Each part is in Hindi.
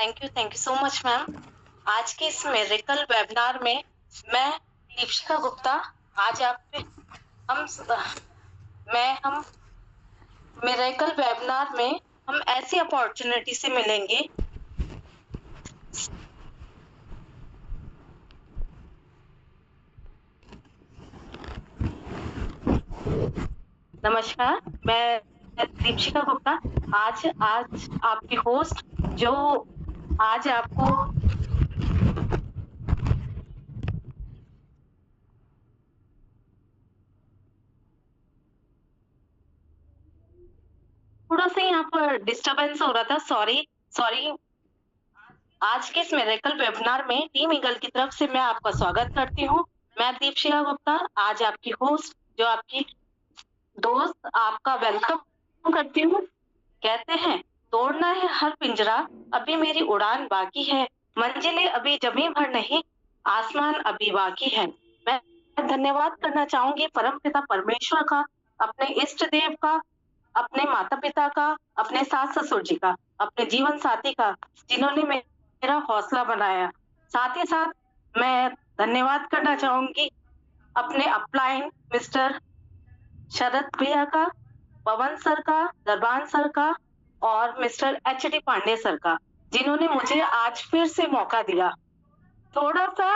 Thank you so much ma'am. आज के इस मिरेकल वेबिनार में मैं दीपिका गुप्ता आज आप पे हम हम मिरेकल वेबिनार में हम ऐसी अपॉर्चुनिटी से मिलेंगे। नमस्कार, मैं दीपिका गुप्ता आज आज आपकी होस्ट जो आज आपको थोड़ा सा यहाँ पर डिस्टरबेंस हो रहा था, सॉरी सॉरी। आज के इस मिरेकल वेबिनार में टीम ईगल की तरफ से मैं आपका स्वागत करती हूँ। मैं दीपिका गुप्ता आज आपकी होस्ट जो आपकी दोस्त आपका वेलकम करती हूँ। कहते हैं तोड़ना है हर पिंजरा, अभी मेरी उड़ान बाकी है, मंजिलें अभी जमीन भर नहीं, आसमान अभी बाकी है। मैं धन्यवाद करना चाहूंगी परम पिता परमेश्वर का, अपने इष्ट देव का, अपने माता पिता का, अपने सास ससुर जी का, अपने जीवन साथी का, जिन्होंने मेरा हौसला बनाया। साथ ही साथ मैं धन्यवाद करना चाहूंगी अपने अपलाइन मिस्टर शरद भैया का, पवन सर का, दरबान सर का और mister H D Pandey sir का, जिन्होंने मुझे आज फिर से मौका दिया। थोड़ा सा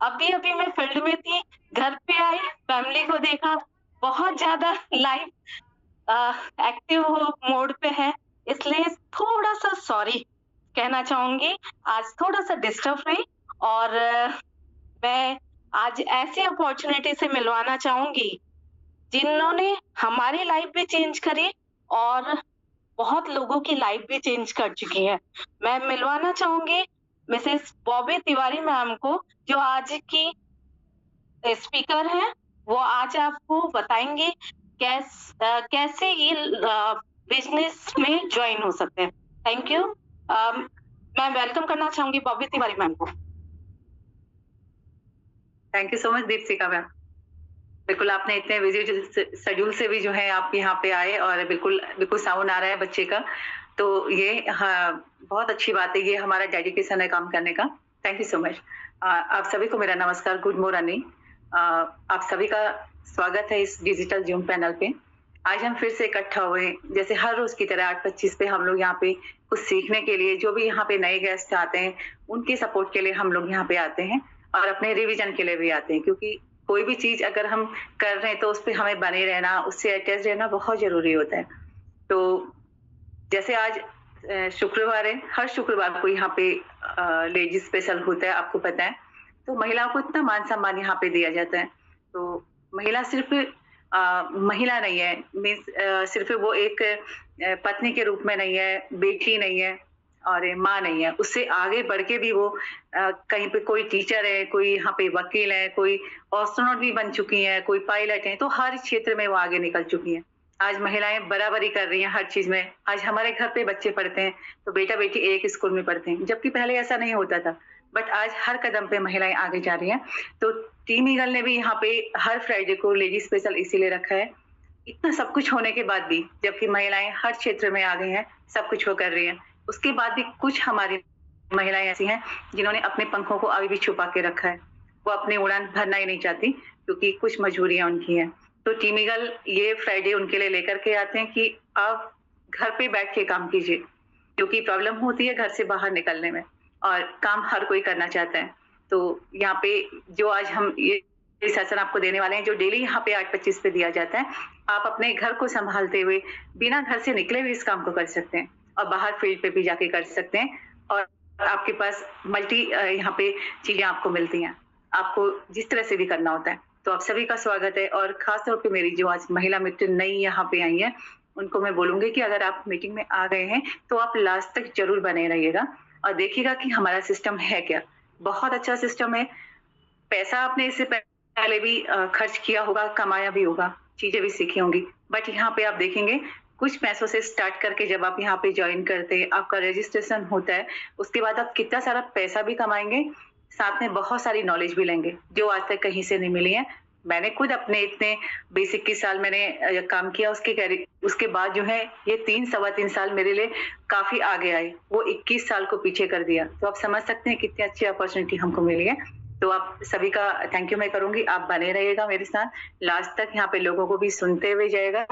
अभी अभी मैं फील्ड में थी, घर पे आई, फैमिली को देखा, बहुत ज्यादा लाइव एक्टिव मोड पे है, इसलिए थोड़ा सा सॉरी कहना चाहूंगी। आज थोड़ा सा डिस्टर्ब हुई और मैं आज ऐसी अपॉर्चुनिटी से मिलवाना चाहूंगी जिन्होंने हमारी लाइफ भी चेंज करी और बहुत लोगों की लाइफ भी चेंज कर चुकी है। मैं मिलवाना चाहूंगी मिसेस बॉबी तिवारी मैम को, जो आज की स्पीकर हैं। वो आज आपको बताएंगे कैसे ये बिजनेस में ज्वाइन हो सकते हैं। Thank you. मैं वेलकम करना चाहूंगी बॉबी तिवारी मैम को। Thank you so much Deepika ma'am. बिल्कुल आपने इतने बिजी शेड्यूल से भी जो है आप यहाँ पे आए और बिल्कुल बिल्कुल साउंड आ रहा है बच्चे का, तो ये हाँ, बहुत अच्छी बात है, ये हमारा डेडिकेशन है काम करने का। Thank you so much. आप सभी को मेरा नमस्कार, गुड मॉर्निंग। आप सभी का स्वागत है इस डिजिटल जूम पैनल पे। आज हम फिर से इकट्ठा हुए, जैसे हर रोज की तरह 8:25 पे हम लोग यहाँ पे कुछ सीखने के लिए, जो भी यहाँ पे नए गेस्ट आते हैं उनके सपोर्ट के लिए हम लोग यहाँ पे आते हैं और अपने रिवीजन के लिए भी आते हैं, क्योंकि कोई भी चीज अगर हम कर रहे हैं तो उस पर हमें बने रहना, उससे अटैच रहना बहुत जरूरी होता है। तो जैसे आज शुक्रवार है, हर शुक्रवार को यहाँ पे लेडीज स्पेशल होता है, आपको पता है। तो महिलाओं को इतना मान सम्मान यहाँ पे दिया जाता है। तो महिला सिर्फ महिला नहीं है, मीन्स सिर्फ वो एक पत्नी के रूप में नहीं है, बेटी नहीं है और माँ नहीं है, उससे आगे बढ़ के भी वो कहीं पे कोई टीचर है, कोई यहाँ पे वकील है, कोई एस्ट्रोनॉट भी बन चुकी है, कोई पायलट है, तो हर क्षेत्र में वो आगे निकल चुकी हैं। आज महिलाएं बराबरी कर रही हैं हर चीज में। आज हमारे घर पे बच्चे पढ़ते हैं तो बेटा बेटी एक स्कूल में पढ़ते हैं, जबकि पहले ऐसा नहीं होता था। बट आज हर कदम पे महिलाएं आगे जा रही हैं। तो टीम ईगल ने भी यहाँ पे हर फ्राइडे को लेडीज स्पेशल इसीलिए रखा है। इतना सब कुछ होने के बाद भी, जबकि महिलाएं हर क्षेत्र में आ गई हैं, सब कुछ वो कर रही हैं, उसके बाद भी कुछ हमारी महिलाएं ऐसी हैं जिन्होंने अपने पंखों को अभी भी छुपा के रखा है। वो अपनी उड़ान भरना ही नहीं चाहती, क्योंकि कुछ मजबूरियां उनकी हैं। तो टीम ईगल ये फ्राइडे उनके लिए लेकर के आते हैं कि आप घर पे बैठ के काम कीजिए, क्योंकि प्रॉब्लम होती है घर से बाहर निकलने में और काम हर कोई करना चाहता है। तो यहाँ पे जो आज हम ये सेशन आपको देने वाले हैं, जो डेली यहाँ पे 8:25 पे दिया जाता है, आप अपने घर को संभालते हुए बिना घर से निकले हुए इस काम को कर सकते हैं और बाहर फील्ड पे भी जाके कर सकते हैं। और आपके पास मल्टी यहाँ पे चीजें आपको मिलती हैं, आपको जिस तरह से भी करना होता है। तो आप सभी का स्वागत है। और खास तौर पे मेरी जो आज महिला मित्र नई यहाँ पे आई है, उनको मैं बोलूंगी कि अगर आप मीटिंग में आ गए हैं तो आप लास्ट तक जरूर बने रहिएगा और देखिएगा कि हमारा सिस्टम है क्या। बहुत अच्छा सिस्टम है। पैसा आपने इससे पहले भी खर्च किया होगा, कमाया भी होगा, चीजें भी सीखी होंगी, बट यहाँ पे आप देखेंगे कुछ पैसों से स्टार्ट करके जब आप यहाँ पे ज्वाइन करते हैं, आपका रजिस्ट्रेशन होता है, उसके बाद आप कितना सारा पैसा भी कमाएंगे, साथ में बहुत सारी नॉलेज भी लेंगे जो आज तक कहीं से नहीं मिली है। मैंने खुद अपने इतने 20-21 साल मैंने काम किया, उसके बाद जो है ये 3 सवा 3 साल मेरे लिए काफ़ी आगे आए। वो 21 साल को पीछे कर दिया। तो आप समझ सकते हैं कितनी अच्छी अपॉर्च्युनिटी हमको मिली है। तो आप सभी का थैंक यू मैं करूँगी। आप बने रहिएगा मेरे साथ, लास्ट तक यहाँ पे लोगों को भी सुनते हुए जाइएगा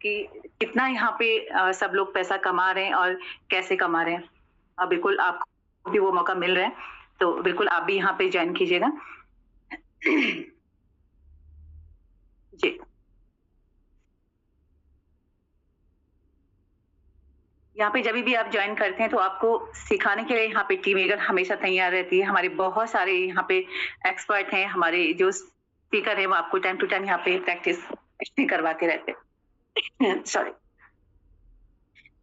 कि कितना यहाँ पे सब लोग पैसा कमा रहे हैं और कैसे कमा रहे हैं। बिल्कुल आपको भी वो मौका मिल रहा है, तो बिल्कुल आप भी यहाँ पे जॉइन कीजिएगा। जी। यहाँ पे जभी भी आप जॉइन करते हैं तो आपको सिखाने के लिए यहाँ पे टीम ईगल हमेशा तैयार रहती है। हमारे बहुत सारे यहाँ पे एक्सपर्ट हैं, हमारे जो स्पीकर हैं वो आपको टाइम टू टाइम यहाँ पे प्रैक्टिस करवाते रहते हैं। सॉरी।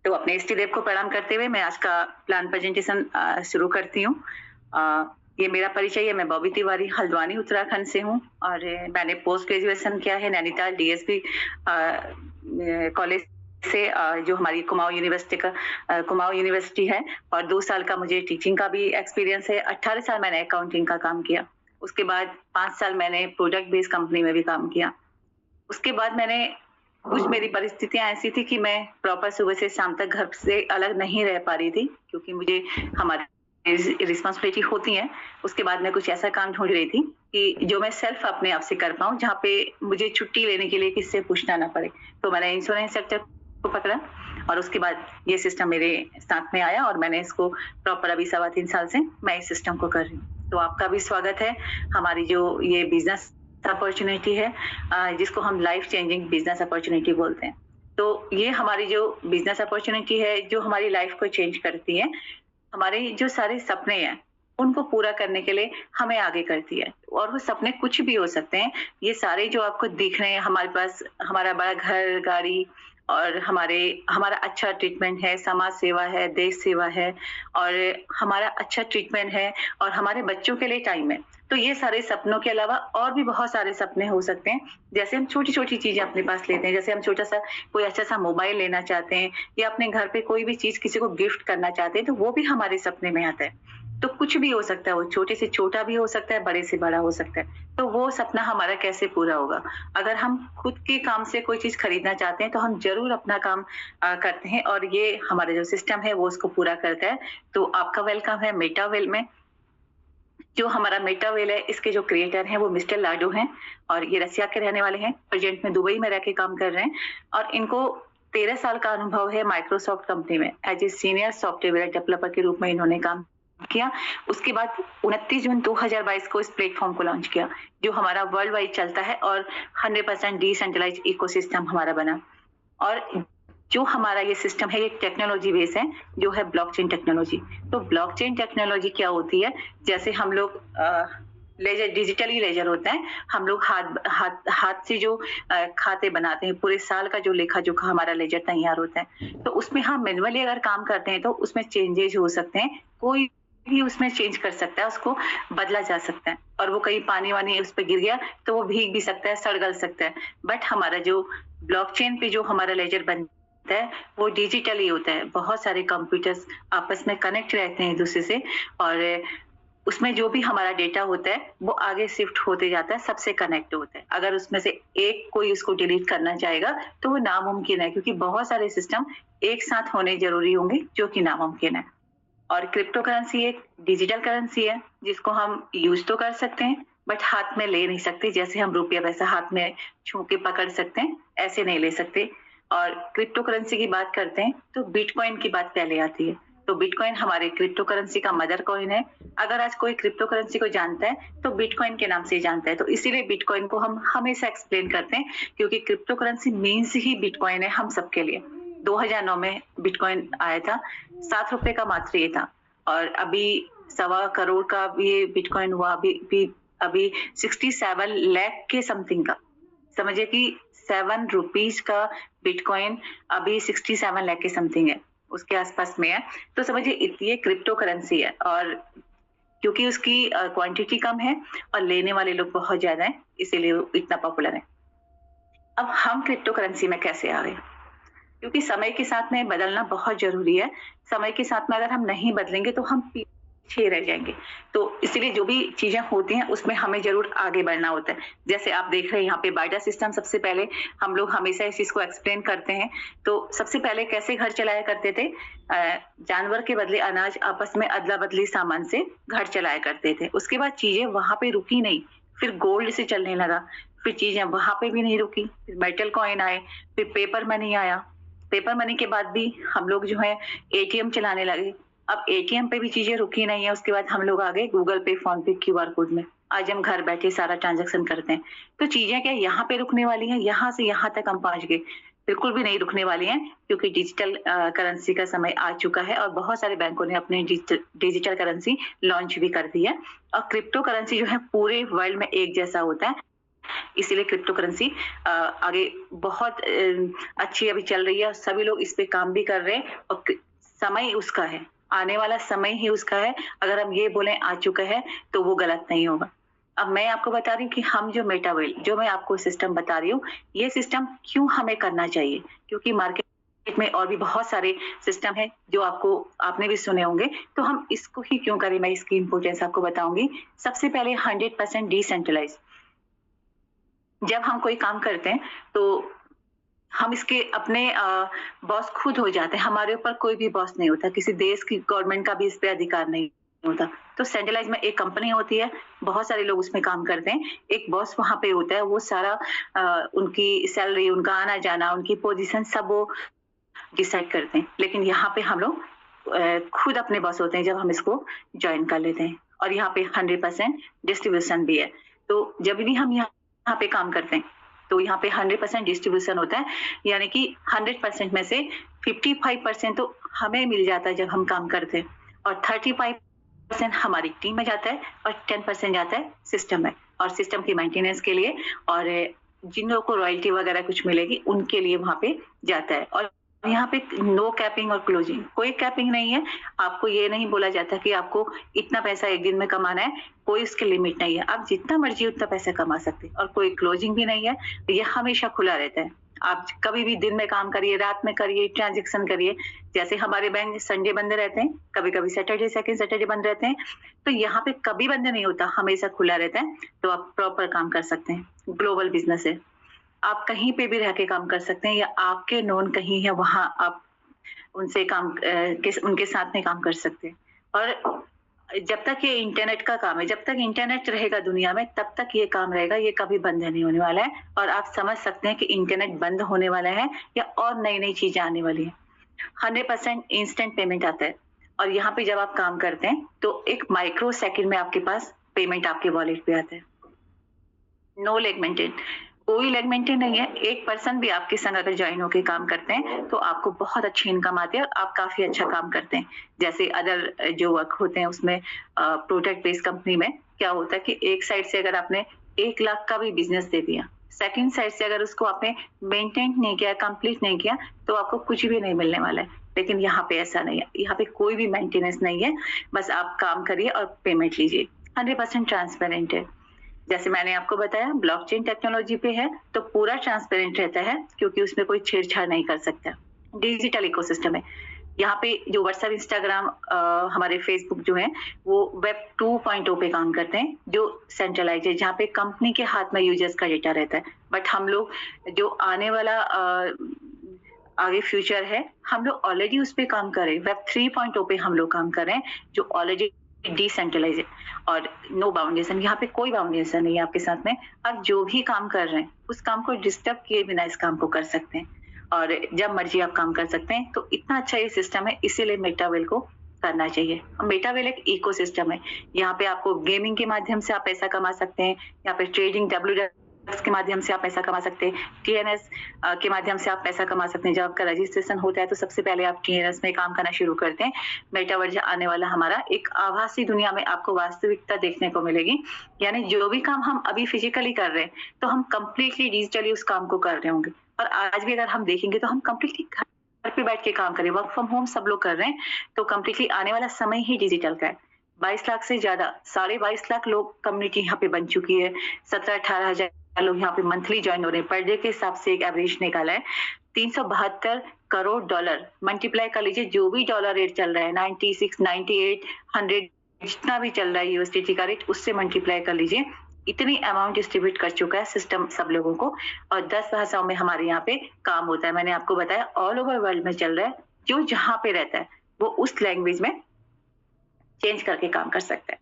तो अपने इष्ट देव को प्रणाम करते हुए मैं आज का प्लान प्रेजेंटेशन शुरू करती हूँ। ये मेरा परिचय है, मैं बॉबी तिवारी हल्द्वानी उत्तराखंड से हूँ और मैंने पोस्ट ग्रेजुएशन किया है नैनीताल डीएसपी कॉलेज से, जो हमारी कुमाऊं यूनिवर्सिटी है, और 2 साल का मुझे टीचिंग का भी एक्सपीरियंस है। 18 साल मैंने अकाउंटिंग का काम किया। उसके बाद 5 साल मैंने प्रोडक्ट बेस्ड कंपनी में भी काम किया। उसके बाद मैंने कुछ मेरी परिस्थितियां ऐसी थी कि मैं प्रॉपर सुबह से शाम तक घर से अलग नहीं रह पा रही थी, क्योंकि मुझे हमारी रिस्पॉन्सिबिलिटी होती है। उसके बाद मैं कुछ ऐसा काम ढूंढ रही थी कि जो मैं सेल्फ अपने आप से कर पाऊँ, जहाँ पे मुझे छुट्टी लेने के लिए किससे पूछना ना पड़े। तो मैंने इंश्योरेंस सेक्टर को पकड़ा और उसके बाद ये सिस्टम मेरे साथ में आया और मैंने इसको प्रॉपर अभी 3.25 साल से मैं इस सिस्टम को कर रही हूँ। तो आपका भी स्वागत है। हमारी जो ये बिजनेस अपॉर्चुनिटी है, जिसको हम लाइफ चेंजिंग बिजनेस अपॉर्चुनिटी बोलते हैं। तो ये हमारी जो बिजनेस अपॉर्चुनिटी है जो हमारी लाइफ को चेंज करती है, हमारे जो सारे सपने हैं उनको पूरा करने के लिए हमें आगे करती है। और वो सपने कुछ भी हो सकते हैं। ये सारे जो आपको दिख रहे हैं, हमारे पास हमारा बड़ा घर गाड़ी और हमारा अच्छा ट्रीटमेंट है, समाज सेवा है, देश सेवा है और हमारा अच्छा ट्रीटमेंट है और हमारे बच्चों के लिए टाइम है। तो ये सारे सपनों के अलावा और भी बहुत सारे सपने हो सकते हैं। जैसे हम छोटी-छोटी चीजें अपने पास लेते हैं, जैसे हम छोटा सा कोई अच्छा सा मोबाइल लेना चाहते हैं या अपने घर पे कोई भी चीज किसी को गिफ्ट करना चाहते हैं, तो वो भी हमारे सपने में आता है। तो कुछ भी हो सकता है, वो छोटे से छोटा भी हो सकता है, बड़े से बड़ा हो सकता है। तो वो सपना हमारा कैसे पूरा होगा? अगर हम खुद के काम से कोई चीज खरीदना चाहते हैं तो हम जरूर अपना काम करते हैं और ये हमारा जो सिस्टम है वो उसको पूरा करता है। तो आपका वेलकम है मेटावेल में। जो हमारा मेटावेल है, इसके जो क्रिएटर हैं वो मिस्टर लाडो हैं और ये रसिया के रहने वाले हैं। प्रेजेंट में दुबई में रह के काम कर रहे हैं और इनको 13 साल का अनुभव है माइक्रोसॉफ्ट कंपनी में। As a senior software developer के रूप में इन्होंने काम किया। उसके बाद 29 जून 2022 को इस प्लेटफॉर्म को लॉन्च किया, जो हमारा वर्ल्ड वाइड चलता है और 100% डिसेंट्रलाइज्ड इकोसिस्टम हमारा बना। और जो हमारा ये सिस्टम है, ये टेक्नोलॉजी बेस है, जो है ब्लॉकचेन टेक्नोलॉजी। तो ब्लॉकचेन टेक्नोलॉजी क्या होती है? जैसे हम लोग लेजर, डिजिटली लेजर होता है, हम लोग हाथ से जो खाते बनाते हैं, पूरे साल का जो लेखा जोखा हमारा लेजर तैयार होता है, तो उसमें हम मैन्युअली अगर काम करते हैं तो उसमें चेंजेस हो सकते हैं। कोई भी उसमें चेंज कर सकता है, उसको बदला जा सकता है और वो कहीं पानी वानी उस पर गिर गया तो वो भीग भी सकता है, सड़ गल सकता है। बट हमारा जो ब्लॉकचेन पे जो हमारा लेजर बनता है वो डिजिटली होता है। बहुत सारे कंप्यूटर्स आपस में कनेक्ट रहते हैं एक दूसरे से और उसमें जो भी हमारा डेटा होता है वो आगे शिफ्ट होते जाता है, सबसे कनेक्ट होता है। अगर उसमें से एक कोई उसको डिलीट करना चाहेगा तो वो नामुमकिन है, क्योंकि बहुत सारे सिस्टम एक साथ होने जरूरी होंगे, जो कि नामुमकिन है। और क्रिप्टो करेंसी एक डिजिटल करेंसी है जिसको हम यूज तो कर सकते हैं बट हाथ में ले नहीं सकते। जैसे हम रुपया पैसा हाथ में छू के पकड़ सकते हैं, ऐसे नहीं ले सकते। और क्रिप्टो करेंसी की बात करते हैं तो बिटकॉइन की बात पहले आती है। तो बिटकॉइन हमारे क्रिप्टो करेंसी का मदर कॉइन है। अगर आज कोई क्रिप्टो करेंसी को जानता है तो बिटकॉइन के नाम से ही जानता है। तो इसीलिए बिटकॉइन को हम हमेशा एक्सप्लेन करते हैं, क्योंकि crypto currency means he bitcoin है हम सबके लिए। 2009 में बिटकॉइन आया था, 7 रुपए का मात्र ये था और अभी 1.25 करोड़ का ये बिटकॉइन हुआ। अभी 67 लाख के समथिंग का, समझिए कि 7 रुपीज का बिटकॉइन अभी 67 लाख के समथिंग है, उसके आसपास में है। तो समझिए ये क्रिप्टो करेंसी है और क्योंकि उसकी क्वांटिटी कम है और लेने वाले लोग बहुत ज्यादा हैं, इसीलिए इतना पॉपुलर है। अब हम क्रिप्टो करेंसी में कैसे आ गए? क्योंकि समय के साथ में बदलना बहुत जरूरी है। समय के साथ में अगर हम नहीं बदलेंगे तो हम पीछे रह जाएंगे। तो इसीलिए जो भी चीजें होती हैं उसमें हमें जरूर आगे बढ़ना होता है। जैसे आप देख रहे हैं यहाँ पे बाइटा सिस्टम, सबसे पहले हम लोग हमेशा इस चीज को एक्सप्लेन करते हैं। तो सबसे पहले कैसे घर चलाया करते थे, जानवर के बदले अनाज आपस में अदला बदली सामान से घर चलाया करते थे। उसके बाद चीजें वहां पे रुकी नहीं, फिर गोल्ड से चलने लगा, फिर चीजें वहां पे भी नहीं रुकी, फिर मेटल कॉइन आए, फिर पेपर मनी आया। पेपर मनी के बाद भी हम लोग जो है एटीएम चलाने लगे। अब एटीएम पे भी चीजें रुकी नहीं है, उसके बाद हम लोग आ गए गूगल पे, फोन पे, क्यूआर कोड में। आज हम घर बैठे सारा ट्रांजैक्शन करते हैं। तो चीजें क्या यहाँ पे रुकने वाली हैं? यहाँ से यहाँ तक हम पहुंच गए, बिल्कुल भी नहीं रुकने वाली हैं, क्योंकि डिजिटल करेंसी का समय आ चुका है और बहुत सारे बैंकों ने अपने डिजिटल करेंसी लॉन्च भी कर दी है। और क्रिप्टो करेंसी जो है पूरे वर्ल्ड में एक जैसा होता है, इसीलिए क्रिप्टो करेंसी आगे बहुत अच्छी अभी चल रही है और सभी लोग इस पे काम भी कर रहे हैं। और समय उसका है, आने वाला समय ही उसका है। अगर हम ये बोलें आ चुका है तो वो गलत नहीं होगा। अब मैं आपको बता रही हूँ कि हम जो मेटावेल, जो मैं आपको सिस्टम बता रही हूँ, ये सिस्टम क्यों हमें करना चाहिए, क्योंकि मार्केट में और भी बहुत सारे सिस्टम है जो आपने भी सुने होंगे। तो हम इसको ही क्यों करें, मैं इसकी इंपोर्टेंस आपको बताऊंगी। सबसे पहले 100% डिसेंट्रलाइज। जब हम कोई काम करते हैं तो हम इसके अपने बॉस खुद हो जाते हैं, हमारे ऊपर कोई भी बॉस नहीं होता, किसी देश की गवर्नमेंट का भी इस पे अधिकार नहीं होता। तो सेंट्रलाइज में एक कंपनी होती है, बहुत सारे लोग उसमें काम करते हैं, एक बॉस वहां पे होता है, वो सारा उनकी सैलरी, उनका आना जाना, उनकी पोजीशन सब वो डिसाइड करते हैं। लेकिन यहाँ पे हम लोग खुद अपने बॉस होते हैं जब हम इसको ज्वाइन कर लेते हैं। और यहाँ पे 100% डिस्ट्रीब्यूशन भी है। तो जब भी हम यहाँ पे काम करते हैं तो यहाँ पे 100% डिस्ट्रीब्यूशन होता है, यानी कि 100% में से 55% तो हमें मिल जाता है जब हम काम करते हैं, और 35% हमारी टीम में जाता है, और 10% जाता है सिस्टम में, और सिस्टम की मेंटेनेंस के लिए, और जिन लोगों को रॉयल्टी वगैरह कुछ मिलेगी उनके लिए वहां पे जाता है। और यहाँ पे नो कैपिंग और क्लोजिंग, कोई कैपिंग नहीं है। आपको ये नहीं बोला जाता कि आपको इतना पैसा एक दिन में कमाना है, कोई उसकी लिमिट नहीं है, आप जितना मर्जी उतना पैसा कमा सकते हैं। और कोई क्लोजिंग भी नहीं है, ये हमेशा खुला रहता है। आप कभी भी दिन में काम करिए, रात में करिए, ट्रांजेक्शन करिए। जैसे हमारे बैंक संडे बंद रहते हैं, कभी कभी सैटरडे, सेकंड सैटरडे बंद रहते हैं, तो यहाँ पे कभी बंद नहीं होता, हमेशा खुला रहता है। तो आप प्रॉपर काम कर सकते हैं। ग्लोबल बिजनेस है, आप कहीं पे भी रह के काम कर सकते हैं, या आपके नोन कहीं है वहां आप उनसे उनके साथ में काम कर सकते हैं। और जब तक ये इंटरनेट का काम है, जब तक इंटरनेट रहेगा दुनिया में, तब तक ये काम रहेगा, ये कभी बंद नहीं होने वाला है। और आप समझ सकते हैं कि इंटरनेट बंद होने वाला है या और नई नई चीजें आने वाली है। 100% इंस्टेंट पेमेंट आता है, और यहाँ पे जब आप काम करते हैं तो एक माइक्रो सेकेंड में आपके पास पेमेंट आपके वॉलेट पे आता है। नो लेग मेंटेन, कोई लेग मेंटेन नहीं है। एक पर्सन भी आपके संग अगर ज्वाइन होकर काम करते हैं तो आपको बहुत अच्छी इनकम आती है और आप काफी अच्छा काम करते हैं। जैसे अदर जो वर्क होते हैं उसमें प्रोडक्ट बेस्ड कंपनी में क्या होता है कि एक साइड से अगर आपने 1 लाख का भी बिजनेस दे दिया, सेकंड साइड से अगर उसको आपने मेंटेन नहीं किया, कंप्लीट नहीं किया, तो आपको कुछ भी नहीं मिलने वाला है। लेकिन यहाँ पे ऐसा नहीं है, यहाँ पे कोई भी मेंटेनेंस नहीं है, बस आप काम करिए और पेमेंट लीजिए। 100% ट्रांसपेरेंट है। जैसे मैंने आपको बताया ब्लॉकचेन टेक्नोलॉजी पे है तो पूरा ट्रांसपेरेंट रहता है, क्योंकि उसमें कोई छेड़छाड़ नहीं कर सकता। डिजिटल इकोसिस्टम है। यहाँ पे जो व्हाट्सएप, इंस्टाग्राम, हमारे फेसबुक जो है वो वेब 2.0 पे काम करते हैं, जो सेंट्रलाइज है, जहाँ पे कंपनी के हाथ में यूजर्स का डेटा रहता है। बट हम लोग जो आने वाला आगे फ्यूचर है, हम लोग ऑलरेडी उस पर काम कर रहे हैं। वेब 3.0 पे हम लोग काम कर रहे हैं, जो ऑलरेडी डिसेंट्रलाइज है और नो बाउंडेशन। यहाँ पे कोई बाउंडेशन नहीं है आपके साथ में। आप जो भी काम कर रहे हैं उस काम को डिस्टर्ब किए बिना इस काम को कर सकते हैं, और जब मर्जी आप काम कर सकते हैं। तो इतना अच्छा ये सिस्टम है, इसीलिए मेटावेल को करना चाहिए। मेटावेल एक इकोसिस्टम है। यहाँ पे आपको गेमिंग के माध्यम से आप पैसा कमा सकते हैं, यहाँ पे ट्रेडिंग, WWDX के माध्यम से आप पैसा कमा सकते हैं, TNS के माध्यम से आप पैसा कमा सकते हैं। जब आपका रजिस्ट्रेशन होता है तो सबसे पहले आप TNS में काम करना शुरू करते हैं। मेटावर्स आने वाला हमारा एक आभासी दुनिया में आपको वास्तविकता देखने को मिलेगी, यानी जो भी काम हम अभी फिजिकली कर रहे हैं तो हम कंप्लीटली डिजिटली उस काम को कर रहे होंगे। और आज भी अगर हम देखेंगे तो हम कंप्लीटली घर पे बैठ के काम करें, वर्क फ्रॉम होम सब लोग कर रहे हैं, तो कंप्लीटली आने वाला समय ही डिजिटल का है। 22 लाख से ज्यादा, 22.5 लाख लोग कम्युनिटी यहाँ पे बन चुकी है। 17-18 हजार लोग यहाँ पे मंथली ज्वाइन हो रहे हैं। पर डे के हिसाब से एक एवरेज निकाला है, 372 करोड़ डॉलर। मल्टीप्लाई कर लीजिए, जो भी डॉलर रेट चल रहा है, 96, 98, 100 जितना भी चल रहा है यूएसडीटी का रेट उससे मल्टीप्लाई कर लीजिए, इतनी अमाउंट डिस्ट्रीब्यूट कर चुका है सिस्टम सब लोगों को, और 10 भाषाओं में हमारे यहाँ पे काम होता है। मैंने आपको बताया ऑल ओवर वर्ल्ड में चल रहा है, जो जहाँ पे रहता है वो उस लैंग्वेज में चेंज करके काम कर सकता है।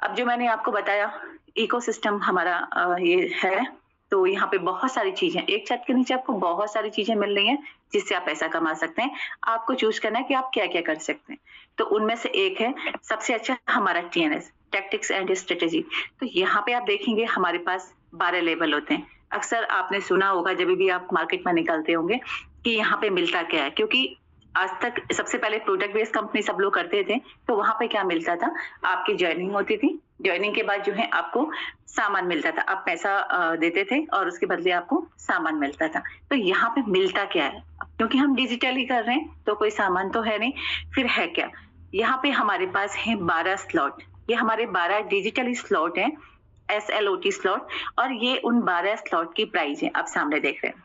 अब जो मैंने आपको बताया इकोसिस्टम हमारा ये है, तो यहाँ पे बहुत सारी चीजें, एक छत के नीचे आपको बहुत सारी चीजें मिल रही हैं जिससे आप पैसा कमा सकते हैं। आपको चूज करना है कि आप क्या क्या कर सकते हैं। तो उनमें से एक है सबसे अच्छा हमारा TNS, टैक्टिक्स एंड स्ट्रेटेजी। तो यहाँ पे आप देखेंगे हमारे पास 12 लेवल होते हैं। अक्सर आपने सुना होगा जब भी आप मार्केट में निकलते होंगे कि यहाँ पे मिलता क्या है, क्योंकि आज तक सबसे पहले प्रोडक्ट बेस्ड कंपनी सब लोग करते थे, तो वहां पे क्या मिलता था, आपकी ज्वाइनिंग होती थी, ज्वाइनिंग के बाद जो है आपको सामान मिलता था, आप पैसा देते थे और उसके बदले आपको सामान मिलता था। तो यहाँ पे मिलता क्या है, क्योंकि हम डिजिटली कर रहे हैं तो कोई सामान तो है नहीं, फिर है क्या, यहाँ पे हमारे पास है 12 स्लॉट, ये हमारे 12 डिजिटली स्लॉट है, SLOT स्लॉट, और ये उन 12 स्लॉट की प्राइस है, आप सामने देख रहे हैं।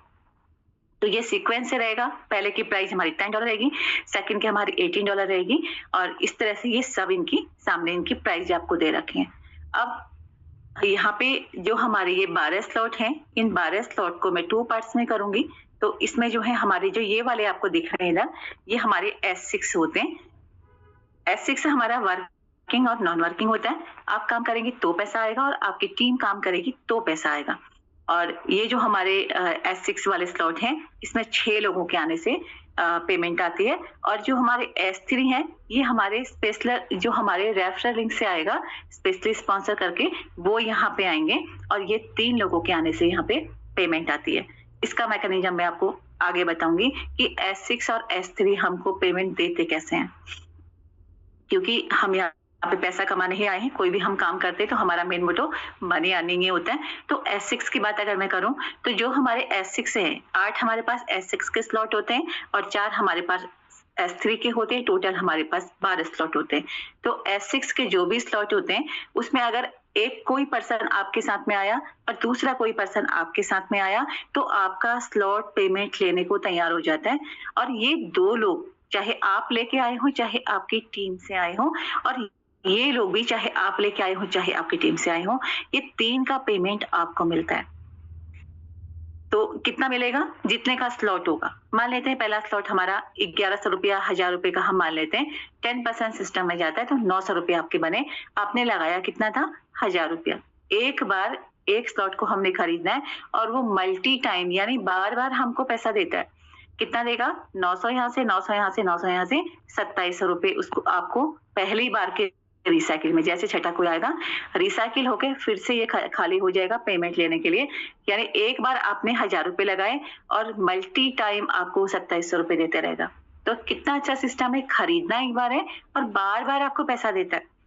तो ये सीक्वेंस से रहेगा, पहले की प्राइस हमारी $10 रहेगी, सेकंड की हमारी $18 रहेगी, और इस तरह से ये सब इनकी सामने इनकी प्राइस आपको दे रखे हैं। अब यहाँ पे जो हमारे ये 12 स्लॉट हैं, इन 12 स्लॉट को मैं 2 पार्ट्स में करूंगी। तो इसमें जो है हमारे जो ये वाले आपको दिख रहे हैं ना, ये हमारे S6 होते हैं। S6 हमारा वर्किंग और नॉन वर्किंग होता है, आप काम करेंगे तो पैसा आएगा और आपकी टीम काम करेगी तो पैसा आएगा। और ये जो हमारे S6 वाले स्लॉट हैं, इसमें 6 लोगों के आने से पेमेंट आती है, और जो हमारे S3 हैं, ये हमारे स्पेशल जो हमारे रेफरल लिंक से आएगा, स्पेशली स्पॉन्सर करके वो यहाँ पे आएंगे, और ये 3 लोगों के आने से यहाँ पे पेमेंट आती है। इसका मैकेनिज्म मैं आपको आगे बताऊंगी कि S6 और S3 हमको पेमेंट देते कैसे हैं, क्योंकि हम यहाँ पे पैसा कमाने ही आए हैं। कोई भी हम काम करते हैं तो हमारा मेन मोटो मनी अर्निंग ही होता है। तो S6 की बात अगर मैं करूं, तो जो हमारे S6 है, 8 हमारे पास S6 के स्लॉट होते हैं और 4 हमारे पास S3 के होते हैं, टोटल हमारे पास 12 स्लॉट होते हैं। तो S6 के जो भी स्लॉट होते हैं, उसमें अगर एक कोई पर्सन आपके साथ में आया और दूसरा कोई पर्सन आपके साथ में आया, तो आपका स्लॉट पेमेंट लेने को तैयार हो जाता है। और ये 2 लोग, चाहे आप लेके आए हो चाहे आपकी टीम से आए हो, और ये लोग भी चाहे आप लेके आए हो चाहे आपकी टीम से आए हो, ये 3 का पेमेंट आपको मिलता है। तो कितना मिलेगा, जितने का स्लॉट होगा। मान लेते हैं पहला स्लॉट हमारा 1100 रुपया, 1000 रुपए का हम मान लेते हैं, 10% सिस्टम में जाता है तो 900 रुपये आपके बने। आपने लगाया कितना था, 1000 रुपया। एक बार एक स्लॉट को हमने खरीदना है और वो मल्टी टाइम यानी बार बार हमको पैसा देता है। कितना देगा, 900 यहाँ से, 900 यहाँ से, 900 यहाँ से, 2700 रुपये उसको आपको पहली बार के रिसाइकिल में, जैसे छठा कोई आएगा रिसाइकिल होके फिर से ये खाली हो जाएगा पेमेंट लेने के लिए। यानी एक बार आपने 1000 रुपये लगाए और मल्टी टाइम आपको 2700 रुपये देते रहेगा। तो कितना अच्छा सिस्टम है, खरीदना एक बार है और बार बार आपको पैसा देता है।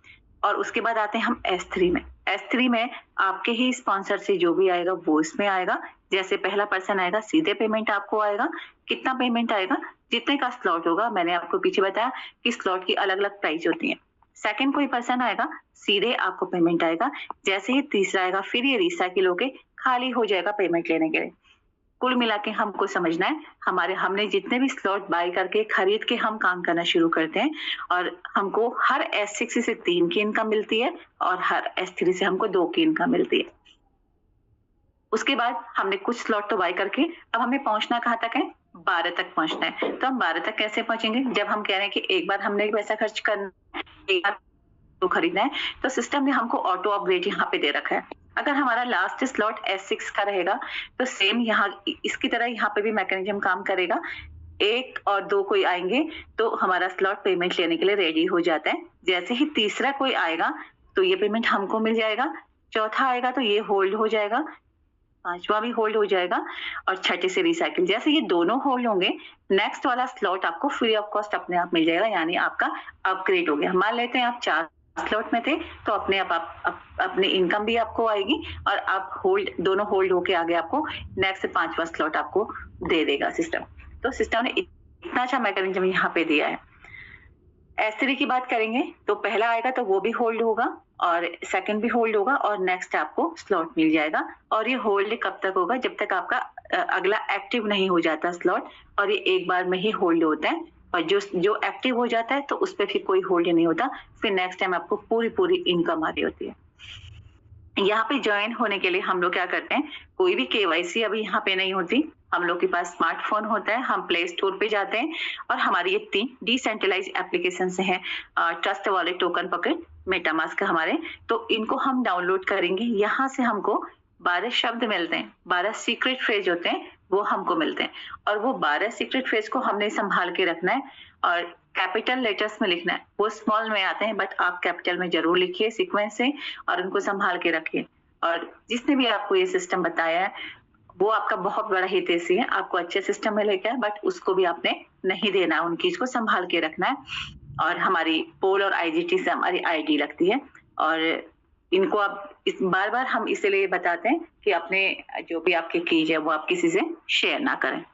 और उसके बाद आते हैं हम S3 में। S3 में आपके ही स्पॉन्सर से जो भी आएगा वो इसमें आएगा। जैसे पहला पर्सन आएगा सीधे पेमेंट आपको आएगा। कितना पेमेंट आएगा, जितने का स्लॉट होगा। मैंने आपको पीछे बताया कि स्लॉट की अलग अलग प्राइस होती है। सेकंड कोई पर्सन आएगा, सीधे आपको पेमेंट आएगा। जैसे ही तीसरा आएगा फिर ये रिसाइकिल होके खाली हो जाएगा पेमेंट लेने के लिए। कुल मिला के हमको समझना है, हमने जितने भी स्लॉट बाय करके खरीद के हम काम करना शुरू करते हैं, और हमको हर S6 से 3 की इनकम मिलती है और हर S3 से हमको 2 की इनकम मिलती है। उसके बाद हमने कुछ स्लॉट तो बाय करके अब हमें पहुंचना कहाँ तक है, 12 तक पहुंचना है। तो हम 12 तक कैसे पहुंचेंगे, जब हम कह रहे हैं कि एक बार हमने पैसा खर्च करना, एक बार तो खरीदना है, तो सिस्टम ने हमको ऑटो अपग्रेड यहाँ पे दे रखा है। अगर हमारा लास्ट स्लॉट S6 का रहेगा तो सेम यहाँ इसकी तरह यहाँ पे भी मैकेनिज्म काम करेगा। 1 और 2 कोई आएंगे तो हमारा स्लॉट पेमेंट लेने के लिए रेडी हो जाता है। जैसे ही तीसरा कोई आएगा तो ये पेमेंट हमको मिल जाएगा, चौथा आएगा तो ये होल्ड हो जाएगा, पांचवा भी होल्ड हो जाएगा, और छठे से रिसाइकिल। जैसे ये दोनों होल्ड होंगे, नेक्स्ट वाला स्लॉट आपको फ्री ऑफ कॉस्ट अपने आप मिल जाएगा, यानी आपका अपग्रेड हो गया। मान लेते हैं आप 4 स्लॉट में थे तो अपने आप अपनी इनकम भी आपको आएगी और आप दोनों होल्ड होके आगे आपको नेक्स्ट 5वां स्लॉट आपको दे देगा सिस्टम। तो सिस्टम ने इतना अच्छा मैकेनिज्म यहाँ पे दिया है। S3 की बात करेंगे तो पहला आएगा तो वो भी होल्ड होगा और सेकंड भी होल्ड होगा और नेक्स्ट आपको स्लॉट मिल जाएगा। और ये होल्ड कब तक होगा, जब तक आपका अगला एक्टिव नहीं हो जाता स्लॉट, और ये एक बार में ही होल्ड होता है। और जो जो एक्टिव हो जाता है तो उस पे फिर कोई होल्ड नहीं होता, फिर नेक्स्ट टाइम आपको पूरी इनकम आ रही होती है। यहाँ पे ज्वाइन होने के लिए हम लोग क्या करते हैं, कोई भी केवाईसी अभी यहाँ पे नहीं होती। हम लोग के पास स्मार्टफोन होता है, हम प्ले स्टोर पे जाते हैं और हमारी ये 3 डिसेंट्रलाइज्ड एप्लीकेशंस हैं, trust wallet, token pocket, MetaMask हमारे। तो इनको हम डाउनलोड करेंगे। यहाँ से हमको 12 शब्द मिलते हैं, 12 सीक्रेट फ्रेज होते हैं, वो हमको मिलते हैं और वो 12 सीक्रेट फ्रेज को हमने संभाल के रखना है और कैपिटल लेटर्स में लिखना है। वो स्मॉल में आते हैं बट आप कैपिटल में जरूर लिखिए सीक्वेंस से और उनको संभाल के रखिए। और जिसने भी आपको ये सिस्टम बताया है वो आपका बहुत बड़ा हितैषी है, आपको अच्छे सिस्टम में लेके आए बट उसको भी आपने नहीं देना है, उनकी इसको संभाल के रखना है। और हमारी पोल और आईजीटी से हमारी आईडी लगती है और इनको आप इस बार हम इसलिए बताते हैं कि अपने जो भी आपके कीज है वो आप किसी से शेयर ना करें।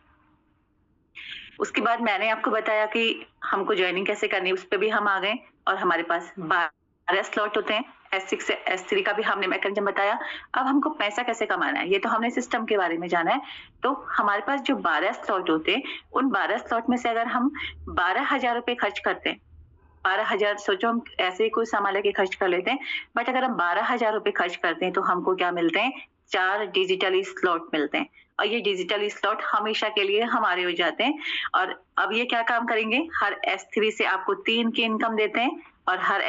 उसके बाद मैंने आपको बताया कि हमको ज्वाइनिंग कैसे करनी है, उस पर भी हम आ गए और हमारे पास 12 स्लॉट होते हैं। S6 से S3 का भी हमने मैकेनिज्म बताया। अब हमको पैसा कैसे कमाना है, ये तो हमने सिस्टम के बारे में जाना है। तो हमारे पास जो 12 स्लॉट होते हैं, उन 12 स्लॉट में से अगर हम 12,000 रुपए खर्च करते हैं, 12,000, सोचो हम ऐसे ही कोई सामान लेके खर्च कर लेते हैं, बट अगर हम 12,000 रुपए खर्च करते हैं तो हमको क्या मिलते हैं, 4 डिजिटल स्लॉट मिलते हैं और ये डिजिटल स्लॉट हमेशा के लिए हमारे हो जाते हैं। और अब ये क्या काम करेंगे, हर S3 से आपको 3 की इनकम देते हैं और हर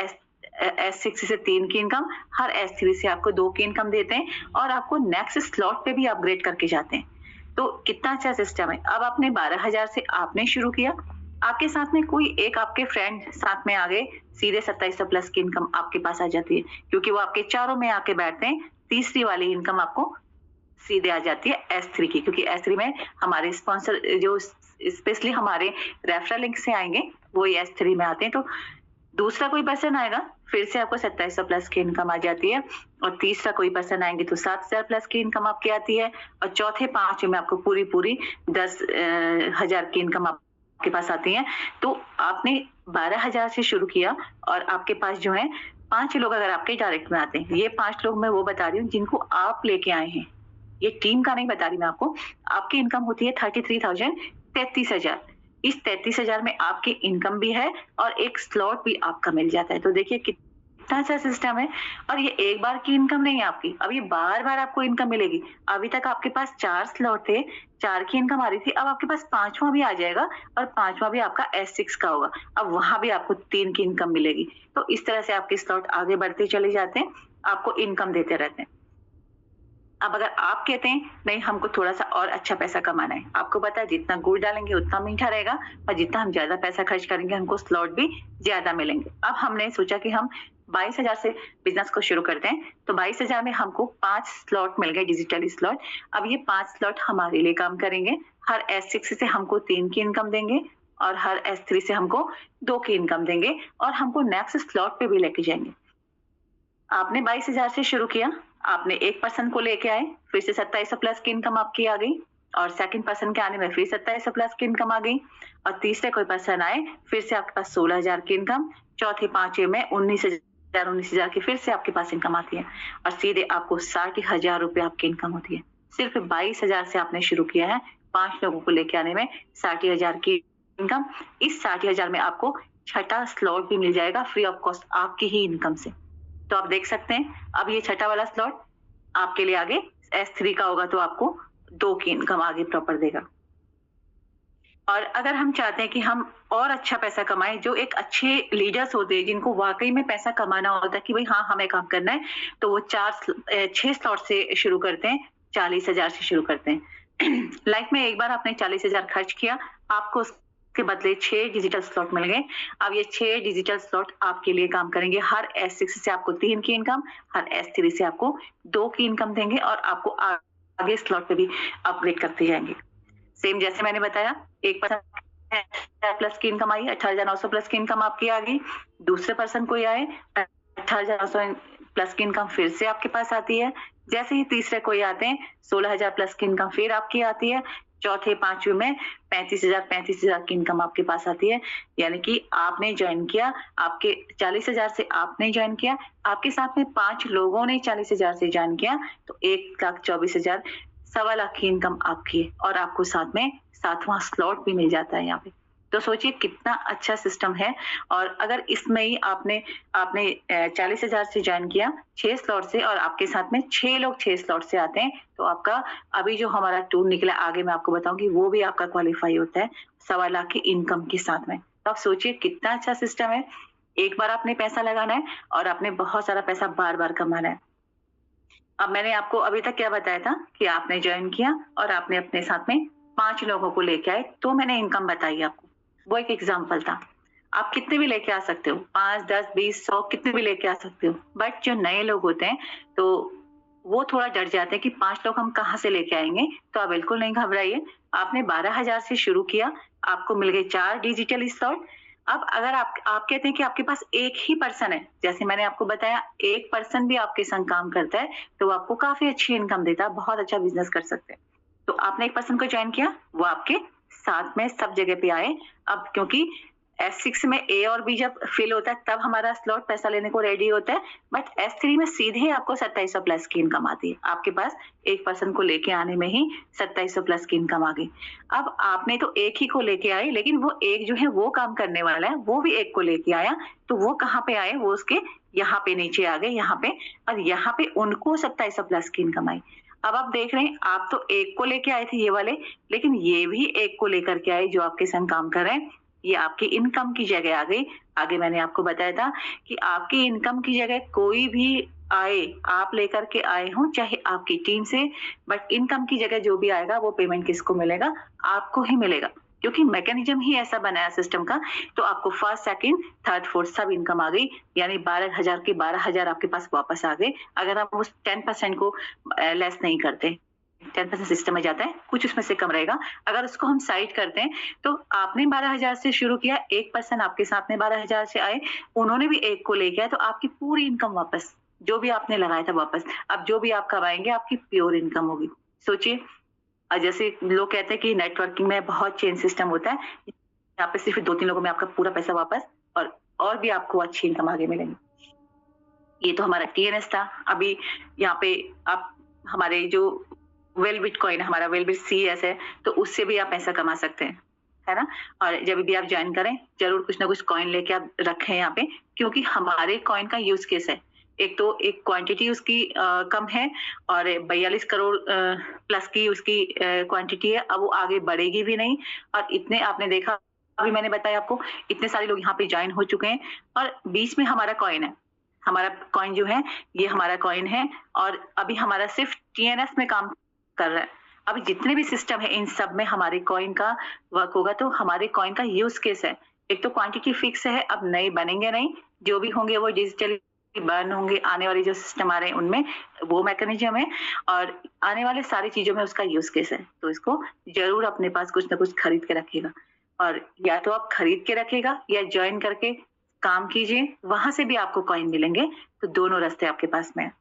S6 से 3 की इनकम, हर S3 से आपको 2 की इनकम देते हैं और आपको नेक्स्ट स्लॉट पे भी अपग्रेड करके जाते हैं। तो कितना अच्छा सिस्टम है। अब आपने 12,000 से आपने शुरू किया, आपके साथ में कोई एक आपके फ्रेंड साथ में आ गए, सीधे 2700 प्लस की इनकम आपके पास आ जाती है क्योंकि वो आपके चारों में आके बैठते हैं। तीसरी वाली इनकम आपको सीधे आ जाती है S3 की, क्योंकि S3 में हमारे स्पॉन्सर जो स्पेशली हमारे रेफरल लिंक से आएंगे वो S3 में आते हैं। तो दूसरा कोई पर्सन आएगा फिर से आपको 2700 प्लस की इनकम आ जाती है और तीसरा कोई पर्सन आएंगे तो 7,000 प्लस की इनकम आपकी आती है और चौथे 5 में आपको पूरी 10,000 की इनकम आपके पास आती है। तो आपने 12,000 से शुरू किया और आपके पास जो है 5 लोग अगर आपके डायरेक्ट में आते हैं, ये 5 लोग मैं वो बता रही हूँ जिनको आप लेके आए हैं, ये टीम का नहीं बता रही मैं आपको। आपकी इनकम होती है 33,000, 33,000। इस 33,000 में आपकी इनकम भी है और एक स्लॉट भी आपका मिल जाता है। तो देखिए कितना अच्छा सिस्टम है। और ये एक बार की इनकम नहीं है आपकी, अब ये बार आपको इनकम मिलेगी। अभी तक आपके पास 4 स्लॉट थे, 4 की इनकम आ रही थी, अब आपके पास 5वां भी आ जाएगा और 5वां भी आपका S6 का होगा। अब वहां भी आपको 3 की इनकम मिलेगी। तो इस तरह से आपके स्लॉट आगे बढ़ते चले जाते हैं, आपको इनकम देते रहते हैं। अब अगर आप कहते हैं नहीं हमको थोड़ा सा और अच्छा पैसा कमाना है, आपको पता है जितना गुड़ डालेंगे उतना मीठा रहेगा और जितना हम ज्यादा पैसा खर्च करेंगे हमको स्लॉट भी ज्यादा मिलेंगे। अब हमने सोचा कि हम 22,000 से बिजनेस को शुरू करते हैं। तो 22,000 में हमको 5 स्लॉट मिल गए, डिजिटल स्लॉट। अब ये 5 स्लॉट हमारे लिए काम करेंगे। हर S6 से हमको 3 की इनकम देंगे और हर S3 से हमको 2 की इनकम देंगे और हमको नेक्स्ट स्लॉट पे भी लेके जाएंगे। आपने 22,000 से शुरू किया, आपने एक पर्सन को लेके आए, फिर से 2700 प्लस की इनकम आपकी आ गई और सेकंड पर्सन के आने में फिर 2700 प्लस की इनकम आ गई और तीसरे कोई पर्सन आए फिर से आपके पास 16,000 की इनकम, चौथे 5वें में 19,000 की फिर से आपके पास इनकम आती है और सीधे आपको 60,000 रुपए आपकी इनकम होती है। सिर्फ 22,000 से आपने शुरू किया है, 5 लोगों को लेके आने में 60,000 की इनकम। इस 60,000 में आपको 6ठा स्लॉट भी मिल जाएगा फ्री ऑफ कॉस्ट आपकी ही इनकम से। तो आप देख सकते हैं अब ये 6ठा वाला स्लॉट आपके लिए आगे S3 का होगा तो आपको 2 की इनकम आगे प्रॉपर देगा। और अगर हम चाहते हैं कि हम और अच्छा पैसा कमाएं, जो एक अच्छे लीडर्स होते हैं जिनको वाकई में पैसा कमाना होता है कि भाई हाँ हमें काम करना है, तो वो 6 स्लॉट से शुरू करते हैं, 40,000 से शुरू करते हैं। लाइफ में एक बार आपने 40,000 खर्च किया, आपको के बदले 6 डिजिटल स्लॉट मिल गए। अब ये 6 डिजिटल स्लॉट आपके लिए काम करेंगे। हर S6 से आपको 3 की इनकम, हर S3 से आपको 2 की इनकम देंगे और आपको आगे स्लॉट पे भी अपग्रेड करते जाएंगे। सेम जैसे मैंने बताया, एक पर्सन प्लस की इनकम आई, 18,900 प्लस की इनकम आपकी आ गई। दूसरे पर्सन कोई आए, 18,900 प्लस की इनकम फिर से आपके पास आती है। जैसे ही तीसरे कोई आते हैं 16,000 प्लस की इनकम फिर आपकी आती है। चौथे 5वें में 35,000 की इनकम आपके पास आती है। यानी कि आपने ज्वाइन किया, आपके 40,000 से आपने ज्वाइन किया, आपके साथ में 5 लोगों ने 40,000 से ज्वाइन किया, तो 1,24,000, 1.25 लाख की इनकम आपकी है और आपको साथ में 7वां स्लॉट भी मिल जाता है यहाँ पे। तो सोचिए कितना अच्छा सिस्टम है। और अगर इसमें ही आपने आपने 40,000 से ज्वाइन किया 6 स्लॉट से, और आपके साथ में 6 लोग 6 स्लॉट से आते हैं, तो आपका अभी जो हमारा टूर निकला, आगे मैं आपको बताऊंगी, वो भी आपका क्वालिफाई होता है 1.25 लाख की इनकम के साथ में। तो आप सोचिए कितना अच्छा सिस्टम है। एक बार आपने पैसा लगाना है और आपने बहुत सारा पैसा बार बार कमाना है। अब मैंने आपको अभी तक क्या बताया था कि आपने ज्वाइन किया और आपने अपने साथ में 5 लोगों को लेके आए, तो मैंने इनकम बताई आपको। वो एक एग्जाम्पल था। आप कितने भी लेके आ सकते हो, 5, 10, 20, 100 कितने भी लेके आ सकते हो। बट जो नए लोग होते हैं तो वो थोड़ा डर जाते हैं कि 5 लोग हम कहाँ से लेके आएंगे। तो आप बिल्कुल नहीं घबराइए। आपने 12,000 से शुरू किया, आपको मिल गए 4 डिजिटल स्लॉट। अब अगर आप कहते हैं कि आपके पास एक ही पर्सन है, जैसे मैंने आपको बताया, एक पर्सन भी आपके संग काम करता है तो वो आपको काफी अच्छी इनकम देता है, बहुत अच्छा बिजनेस कर सकते हैं। तो आपने एक पर्सन को ज्वाइन किया, वो आपके साथ में सब जगह पे आए। अब क्योंकि S6 में A और B जब फिल होता है तब हमारा स्लॉट पैसा लेने को रेडी होता है, बट S3 में सीधे आपको 2700 प्लस की इनकम आती है। आपके पास एक पर्सन को लेके आने में ही 2700 प्लस की इनकम आ गई। अब आपने तो एक ही को लेके आए, लेकिन वो एक जो है वो काम करने वाला है, वो भी एक को लेके आया, तो वो कहाँ पे आए, वो उसके यहाँ पे नीचे आ गए, यहाँ पे, और यहाँ पे उनको 2700 प्लस की इनकम आई। अब आप देख रहे हैं, आप तो एक को लेके आए थे ये वाले, लेकिन ये भी एक को लेकर के आए जो आपके संग काम कर रहे हैं। ये आपकी इनकम की जगह आ गई। आगे मैंने आपको बताया था कि आपकी इनकम की जगह कोई भी आए, आप लेकर के आए हों चाहे आपकी टीम से, बट इनकम की जगह जो भी आएगा वो पेमेंट किसको मिलेगा, आपको ही मिलेगा, क्योंकि मैकेनिज्म ही ऐसा बनाया सिस्टम का। तो आपको फर्स्ट, सेकंड, थर्ड, फोर्थ सब इनकम आ गई, यानी 12,000 के 12,000 आपके पास वापस आ गए। अगर आप उस 10% को लेस नहीं करते, 10% सिस्टम में जाता है, कुछ उसमें से कम रहेगा। अगर उसको हम साइड करते हैं तो आपने 12,000 से शुरू किया, एक पर्सन आपके साथ में 12,000 से आए, उन्होंने भी एक को लेके आए, तो आपकी पूरी इनकम वापस, जो भी आपने लगाया था वापस। अब जो भी आप कमाएंगे आपकी प्योर इनकम होगी। सोचिए, जैसे लोग कहते हैं कि नेटवर्किंग में बहुत चेन सिस्टम होता है, यहाँ पे सिर्फ 2-3 लोगों में आपका पूरा पैसा वापस, और भी आपको अच्छी इनकम आगे मिलेगी। ये तो हमारा TNS था। अभी यहाँ पे आप हमारे जो वेल बिटकॉइन, हमारा वेल बिट CS है, तो उससे भी आप पैसा कमा सकते हैं, है ना। और जब भी आप ज्वाइन करें, जरूर कुछ ना कुछ कॉइन लेके आप रखें यहाँ पे, क्योंकि हमारे कॉइन का यूज केस है। एक तो एक क्वांटिटी उसकी कम है, और 42 करोड़ प्लस की उसकी क्वांटिटी है। अब वो आगे बढ़ेगी भी नहीं। और इतने आपने देखा, अभी मैंने बताया आपको, इतने सारे लोग यहाँ पे ज्वाइन हो चुके हैं, और बीच में हमारा कॉइन है। हमारा कॉइन जो है, ये हमारा कॉइन है, और अभी हमारा सिर्फ TNS में काम कर रहा है। अब जितने भी सिस्टम है, इन सब में हमारे कॉइन का वर्क होगा। तो हमारे कॉइन का यूज केस है, एक तो क्वांटिटी फिक्स है, अब नए बनेंगे नहीं, जो भी होंगे वो डिजिटली बर्न होंगे। आने वाले जो सिस्टम आ रहे हैं उनमें वो मैकेनिज्म है, और आने वाले सारी चीजों में उसका यूज केस है। तो इसको जरूर अपने पास कुछ ना कुछ खरीद के रखिएगा, और या तो आप खरीद के रखिएगा या ज्वाइन करके काम कीजिए, वहां से भी आपको कॉइन मिलेंगे। तो दोनों रास्ते आपके पास में है।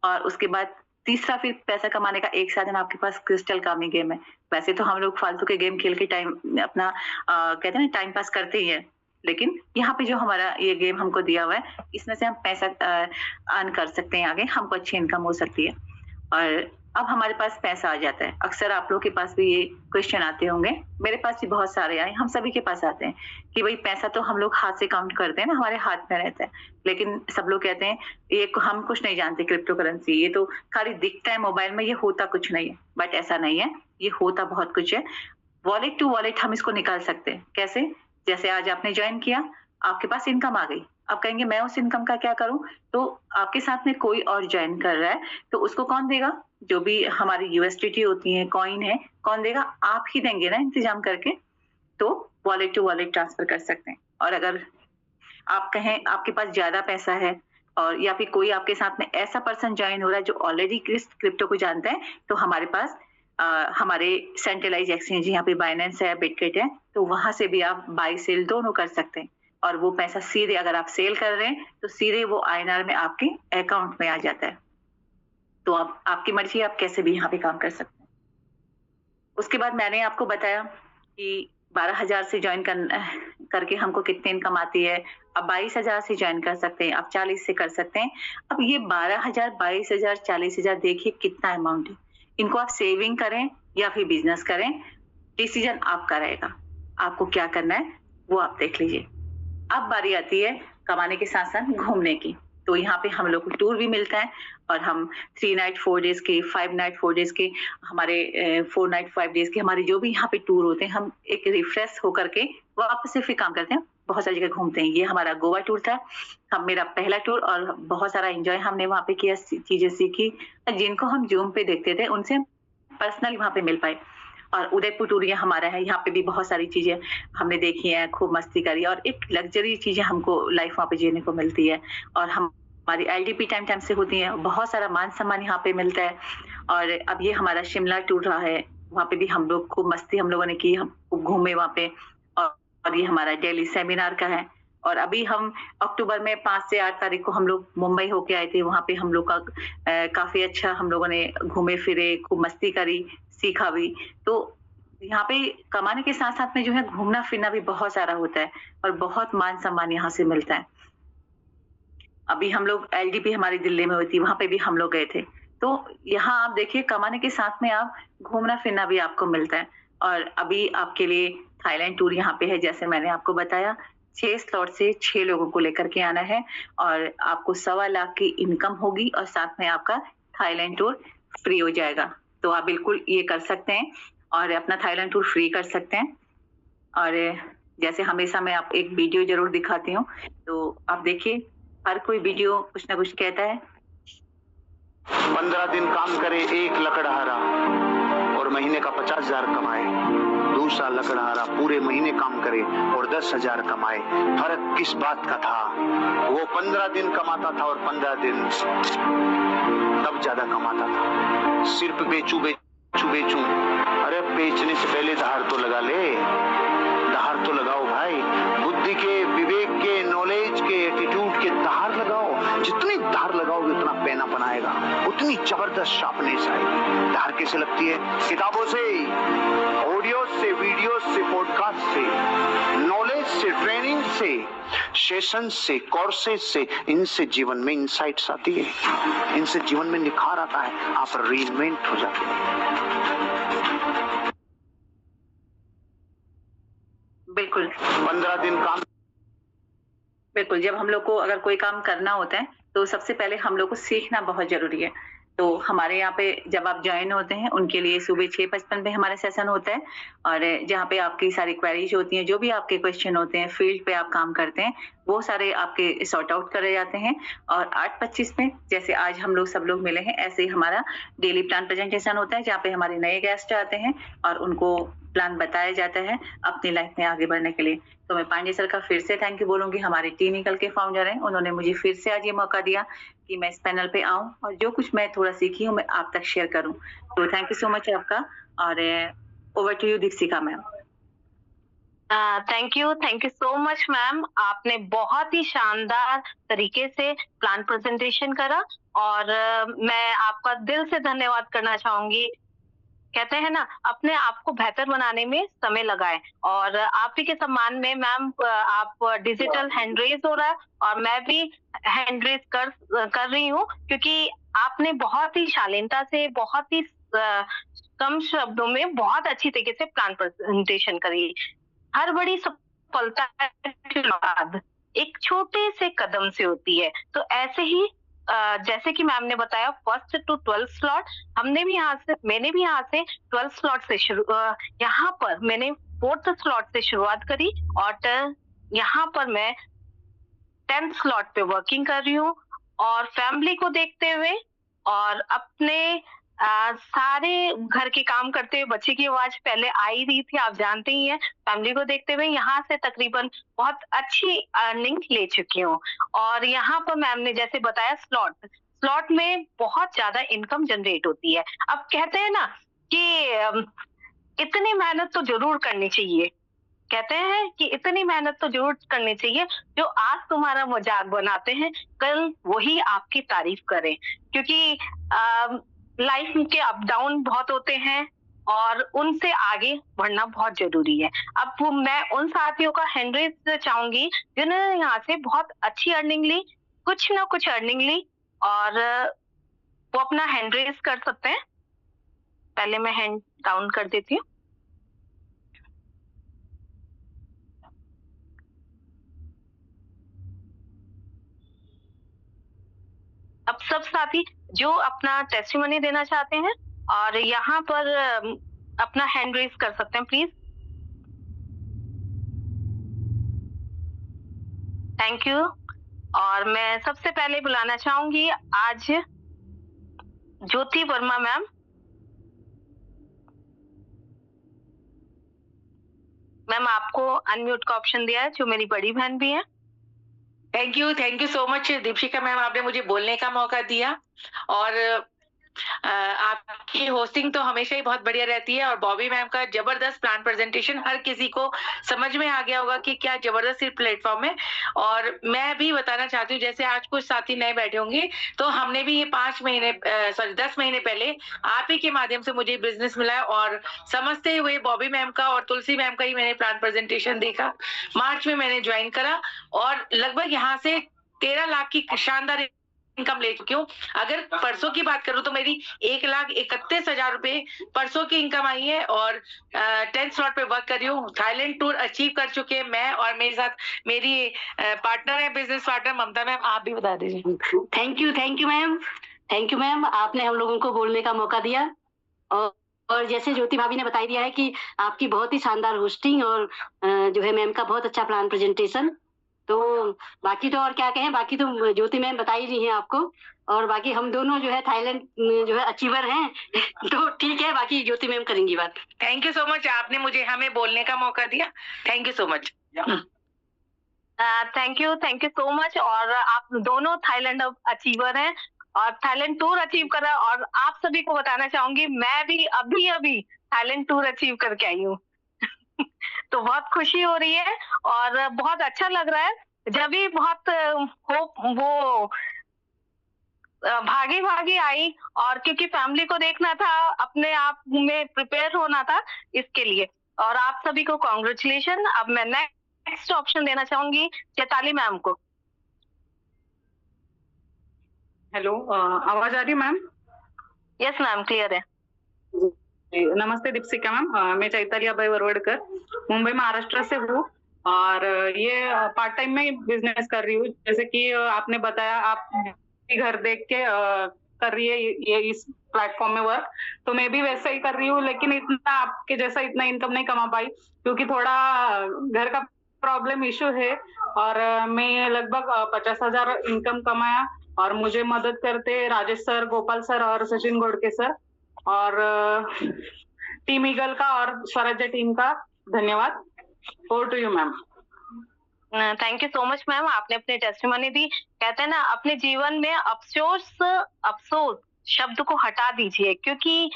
और उसके बाद तीसरा फिर पैसा कमाने का एक साधन आपके पास क्रिस्टल कामी गेम है। वैसे तो हम लोग फालतू के गेम खेल के टाइम अपना कहते हैं ना, टाइम पास करते ही है, लेकिन यहाँ पे जो हमारा ये गेम हमको दिया हुआ है, इसमें से हम पैसा अर्न कर सकते हैं, आगे हमको अच्छी इनकम हो सकती है। और अब हमारे पास पैसा आ जाता है। अक्सर आप लोग के पास भी ये क्वेश्चन आते होंगे, मेरे पास भी बहुत सारे आए, हम सभी के पास आते हैं कि भाई पैसा तो हम लोग हाथ से काउंट करते हैं ना, हमारे हाथ में रहता है, लेकिन सब लोग कहते हैं ये हम कुछ नहीं जानते क्रिप्टो करेंसी, ये तो खाली दिखता है मोबाइल में, ये होता कुछ नहीं है। बट ऐसा नहीं है, ये होता बहुत कुछ है। वॉलेट टू वॉलेट हम इसको निकाल सकते हैं। कैसे? जैसे आज आपने ज्वाइन किया, आपके पास इनकम आ गई, आप कहेंगे मैं उस इनकम का क्या करूं, तो आपके साथ में कोई और ज्वाइन कर रहा है, तो उसको कौन देगा? जो भी हमारी USDT होती है, कॉइन है, कौन देगा? आप ही देंगे ना, इंतजाम करके। तो वॉलेट टू वॉलेट ट्रांसफर कर सकते हैं। और अगर आप कहें आपके पास ज्यादा पैसा है, और या फिर कोई आपके साथ में ऐसा पर्सन ज्वाइन हो रहा है जो ऑलरेडी क्रिप्टो को जानता है, तो हमारे पास हमारे सेंट्रलाइज एक्सचेंज यहाँ पे बाइनेंस है, बिटकेट है, तो वहां से भी आप बाई सेल दोनों कर सकते हैं। और वो पैसा सीधे, अगर आप सेल कर रहे हैं तो सीधे वो INR में आपके अकाउंट में आ जाता है। तो आप, आपकी मर्जी, आप कैसे भी यहाँ पे काम कर सकते हैं। उसके बाद मैंने आपको बताया कि 12,000 से ज्वाइन करके हमको कितनी इनकम आती है। अब 22,000 से ज्वाइन कर सकते हैं, अब 40 से कर सकते हैं। अब ये 12,000, 22,000, 40,000, देखिए कितना अमाउंट है। इनको आप सेविंग करें या फिर बिजनेस करें, डिसीजन आपका रहेगा। आपको क्या करना है वो आप देख लीजिए। अब बारी आती है कमाने के साथ-साथ घूमने की। तो यहाँ पे हम लोग को टूर भी मिलता है और हम 3 नाइट 4 डेज़ के, 5 नाइट 4 डेज़ के हमारे 4 नाइट 5 डेज़ के हमारे जो भी यहाँ पे टूर होते हैं, हम एक रिफ्रेश होकर के वापस से फिर काम करते हैं, बहुत सारी जगह घूमते हैं। ये हमारा गोवा टूर था, हम मेरा पहला टूर और बहुत सारा एन्जॉय हमने वहाँ पे किया, चीज़ें सीखी। जिनको हम ज़ूम पे देखते थे, उनसे पर्सनली वहाँ पे मिल पाए। और उदयपुर टूर ये हमारा है, यहाँ पे भी बहुत सारी चीज़ें हमने देखी हैं, खूब मस्ती करी और एक लग्ज़री चीज़ें हमको लाइफ़ वहाँ पे जीने को मिलती है और हमारी एलडीपी टाइम से होती है, बहुत सारा मान-सम्मान यहाँ पे मिलता है। और अब ये हमारा शिमला टूर रहा है, वहाँ पे भी हम लोग खूब मस्ती हम लोगों ने की, हम खूब घूमे वहाँ पे और ये हमारा दिल्ली सेमिनार का है। और अभी हम अक्टूबर में 5 से 8 तारीख को हम लोग मुंबई होके आए थे, वहाँ पे हम लोग का काफ़ी अच्छा हम लोगों ने घूमे-फिरे, खूब मस्ती करी, सीखा भी। तो यहाँ पे कमाने के साथ-साथ में जो है घूमना-फिरना भी बहुत सारा होता है और बहुत मान-सम्मान यहाँ से मिलता है। अभी हम लोग एलडीपी हमारी दिल्ली में हुई थी, वहाँ पे भी हम लोग गए थे। तो यहाँ आप देखिए कमाने के साथ में आप घूमना-फिरना भी आपको मिलता है और अभी आपके लिए थाईलैंड टूर यहाँ पे है, जैसे मैंने आपको बताया 6 स्लॉट से 6 लोगों को लेकर के आना है और आपको 1.25 लाख की इनकम होगी और साथ में आपका थाईलैंड टूर फ्री हो जाएगा। तो आप बिल्कुल ये कर सकते हैं और अपना थाईलैंड टूर फ्री कर सकते हैं। और जैसे हमेशा मैं आपको एक वीडियो ज़रूर दिखाती हूँ, तो आप देखिए हर कोई वीडियो कुछ ना कुछ कहता है। 15 दिन काम करे एक लकड़हारा और महीने का 50,000 कमाए। दूसरा लकड़हारा पूरे महीने काम करे और 10,000 कमाए। फर्क किस बात का था? वो 15 दिन कमाता था और 15 दिन तब ज्यादा कमाता था। सिर्फ बेचू अरे बेचने से पहले धार तो लगा ले, धार तो लगाओ भाई। बुद्धि के, विवेक के, नॉलेज के, एटीट्यूड के धार लगाओ। जितनी धार लगाओगे उतना पैना बनाएगा, उतनी जबरदस्त शार्पनेस आएगी। धार कैसे लगती है? किताबों से, ऑडियो से, वीडियो से, पॉडकास्ट से, नॉलेज से, ट्रेनिंग से, सेशन से, कोर्सेज से। इनसे जीवन में इंसाइट्स आती है, इनसे जीवन में निखार आता है, आप रीइन्वेंट हो जाते हैं। बिल्कुल 15 दिन काम। बिल्कुल, जब हम लोग को अगर कोई काम करना होता है, तो सबसे पहले हम लोग को सीखना बहुत ज़रूरी है। तो हमारे यहाँ पे जब आप जॉइन होते हैं, उनके लिए सुबह 6:55 पे हमारा सेशन होता है और जहाँ पे आपकी सारी क्वेरीज़ होती हैं, जो भी आपके क्वेश्चन होते हैं, फील्ड पे आप काम करते हैं, वो सारे आपके सॉर्ट आउट करे जाते हैं। और 8:25 में जैसे आज हम लोग सब लोग मिले हैं, ऐसे ही हमारा डेली प्लान प्रेजेंटेशन होता है, जहाँ पे हमारे नए गेस्ट आते हैं और उनको प्लान बताया जाता है अपनी लाइफ में आगे बढ़ने के लिए। तो मैं पांडे सर का फिर से थैंक यू बोलूँगी, हमारे टीम ईगल के फाउंडर हैं, उन्होंने मुझे फिर से आज ये मौका दिया कि मैं इस पैनल पे आऊँ और जो कुछ मैं थोड़ा सीखी हूँ, मैं आप तक शेयर करूँ। तो थैंक यू सो मच आपका और over to you Deepika ma'am. Thank you so much ma'am. आपने बहुत ही शानदार तरीके से प्लान प्रेजेंटेशन करा और मैं आपका दिल से धन्यवाद करना चाहूंगी। कहते हैं ना, अपने आप को बेहतर बनाने में समय लगाए और आप ही के सम्मान में मैम आप डिजिटल हैंड रेज हो रहा है और मैं भी हैंड रेज कर रही हूँ, क्योंकि आपने बहुत ही शालीनता से, बहुत ही कम शब्दों में बहुत अच्छी तरीके से प्लान प्रेजेंटेशन करी। हर बड़ी सफलता के बाद एक छोटे से कदम से होती है। तो ऐसे ही जैसे कि मैम ने बताया 1st to 12th स्लॉट, मैंने भी यहाँ से 12th स्लॉट से यहाँ पर मैंने 4th स्लॉट से शुरुआत करी और यहाँ पर मैं 10th स्लॉट पे वर्किंग कर रही हूँ और फैमिली को देखते हुए और अपने सारे घर के काम करते हुए, बच्चे की आवाज पहले आ ही रही थी, आप जानते ही हैं, फैमिली को देखते हुए यहाँ से तकरीबन बहुत अच्छी अर्निंग ले चुकी हूँ। और यहाँ पर मैम ने जैसे बताया स्लॉट में बहुत ज्यादा इनकम जनरेट होती है। अब कहते हैं ना कि इतनी मेहनत तो जरूर करनी चाहिए, कहते हैं कि इतनी मेहनत तो जरूर करनी चाहिए, जो आज तुम्हारा मजाक बनाते हैं कल वही आपकी तारीफ करें, क्योंकि लाइफ के अप डाउन बहुत होते हैं और उनसे आगे बढ़ना बहुत जरूरी है। अब मैं उन साथियों का हैंड रेज चाहूंगी जिन्होंने यहाँ से बहुत अच्छी अर्निंग ली, कुछ ना कुछ अर्निंग ली, और वो अपना हैंड रेज कर सकते हैं। पहले मैं हैंड डाउन कर देती हूँ। सब साथी जो अपना टेस्टिमनी देना चाहते हैं और यहाँ पर अपना हैंड रेज कर सकते हैं प्लीज। Thank you. और मैं सबसे पहले बुलाना चाहूंगी आज ज्योति वर्मा मैम। मैम आपको अनम्यूट का ऑप्शन दिया है, जो मेरी बड़ी बहन भी है। Thank you so much Deepika ma'am, आपने मुझे बोलने का मौका दिया और आपकी होस्टिंग तो हमेशा ही बहुत बढ़िया रहती है और बॉबी मैम का जबरदस्त प्लान प्रेजेंटेशन हर किसी को समझ में आ गया होगा कि क्या जबरदस्त प्लेटफॉर्म है। और मैं भी बताना चाहती हूँ, जैसे आज कुछ साथी नए बैठे होंगे तो हमने भी ये 10 महीने पहले आप ही के माध्यम से मुझे बिजनेस मिला है और समझते हुए बॉबी मैम का और तुलसी मैम का ही मैंने प्लान प्रेजेंटेशन देखा। मार्च में मैंने ज्वाइन करा और लगभग यहाँ से 13 लाख की शानदार इनकम ले चुकी हूँ। अगर परसों की बात करूँ तो मेरी 1,31,000 रुपए परसों की इनकम आई है और 10 स्लॉट पे वर्क कर रही हूँ। थाईलैंड टूर अचीव कर चुके हैं मैं और मेरे साथ मेरी पार्टनर है, बिजनेस पार्टनर ममता मैम। आप भी बता दीजिए। Thank you ma'am. Thank you ma'am, आपने हम लोगों को बोलने का मौका दिया और जैसे ज्योति भाभी ने बता दिया है कि आपकी बहुत ही शानदार होस्टिंग और जो है मैम का बहुत अच्छा प्लान प्रेजेंटेशन। तो बाकी तो और क्या कहें, बाकी तो ज्योति मैम बता ही रही हैं आपको और बाकी हम दोनों जो है थाईलैंड जो है अचीवर हैं तो ठीक है, बाकी ज्योति मैम करेंगी बात। थैंक यू सो मच, आपने मुझे हमें बोलने का मौका दिया। Thank you so much. Thank you so much. और आप दोनों थाईलैंड अचीवर हैं और थाईलैंड टूर अचीव करा और आप सभी को बताना चाहूंगी मैं भी अभी थाईलैंड टूर अचीव करके आई हूँ तो बहुत खुशी हो रही है और बहुत अच्छा लग रहा है। जब भी बहुत वो भागी आई और क्योंकि फैमिली को देखना था, अपने आप में प्रिपेयर होना था इसके लिए। और आप सभी को कॉन्ग्रेचुलेशन। अब मैं नेक्स्ट ऑप्शन देना चाहूंगी चैताली मैम को। हेलो, आवाज आ रही है मैम? यस मैम, क्लियर है। नमस्ते दीपिका मैम, मैं चैताली अभय वरवड़कर मुंबई महाराष्ट्र से हूँ और ये पार्ट टाइम में बिजनेस कर रही हूँ। जैसे कि आपने बताया आप घर देख के कर रही है ये इस प्लेटफॉर्म में वर्क, तो मैं भी वैसा ही कर रही हूँ, लेकिन इतना आपके जैसा इतना इनकम नहीं कमा पाई क्योंकि थोड़ा घर का प्रॉब्लम इशू है और मैं लगभग 50,000 इनकम कमाया और मुझे मदद करते राजेश सर, गोपाल सर और सचिन गोडके सर और टीम ईगल का और स्वराज्य टीम का धन्यवाद। Over to you ma'am. Thank you so much ma'am, आपने अपने टेस्टिमनी दी। कहते हैं ना, अपने जीवन में अफसोस शब्द को हटा दीजिए क्योंकि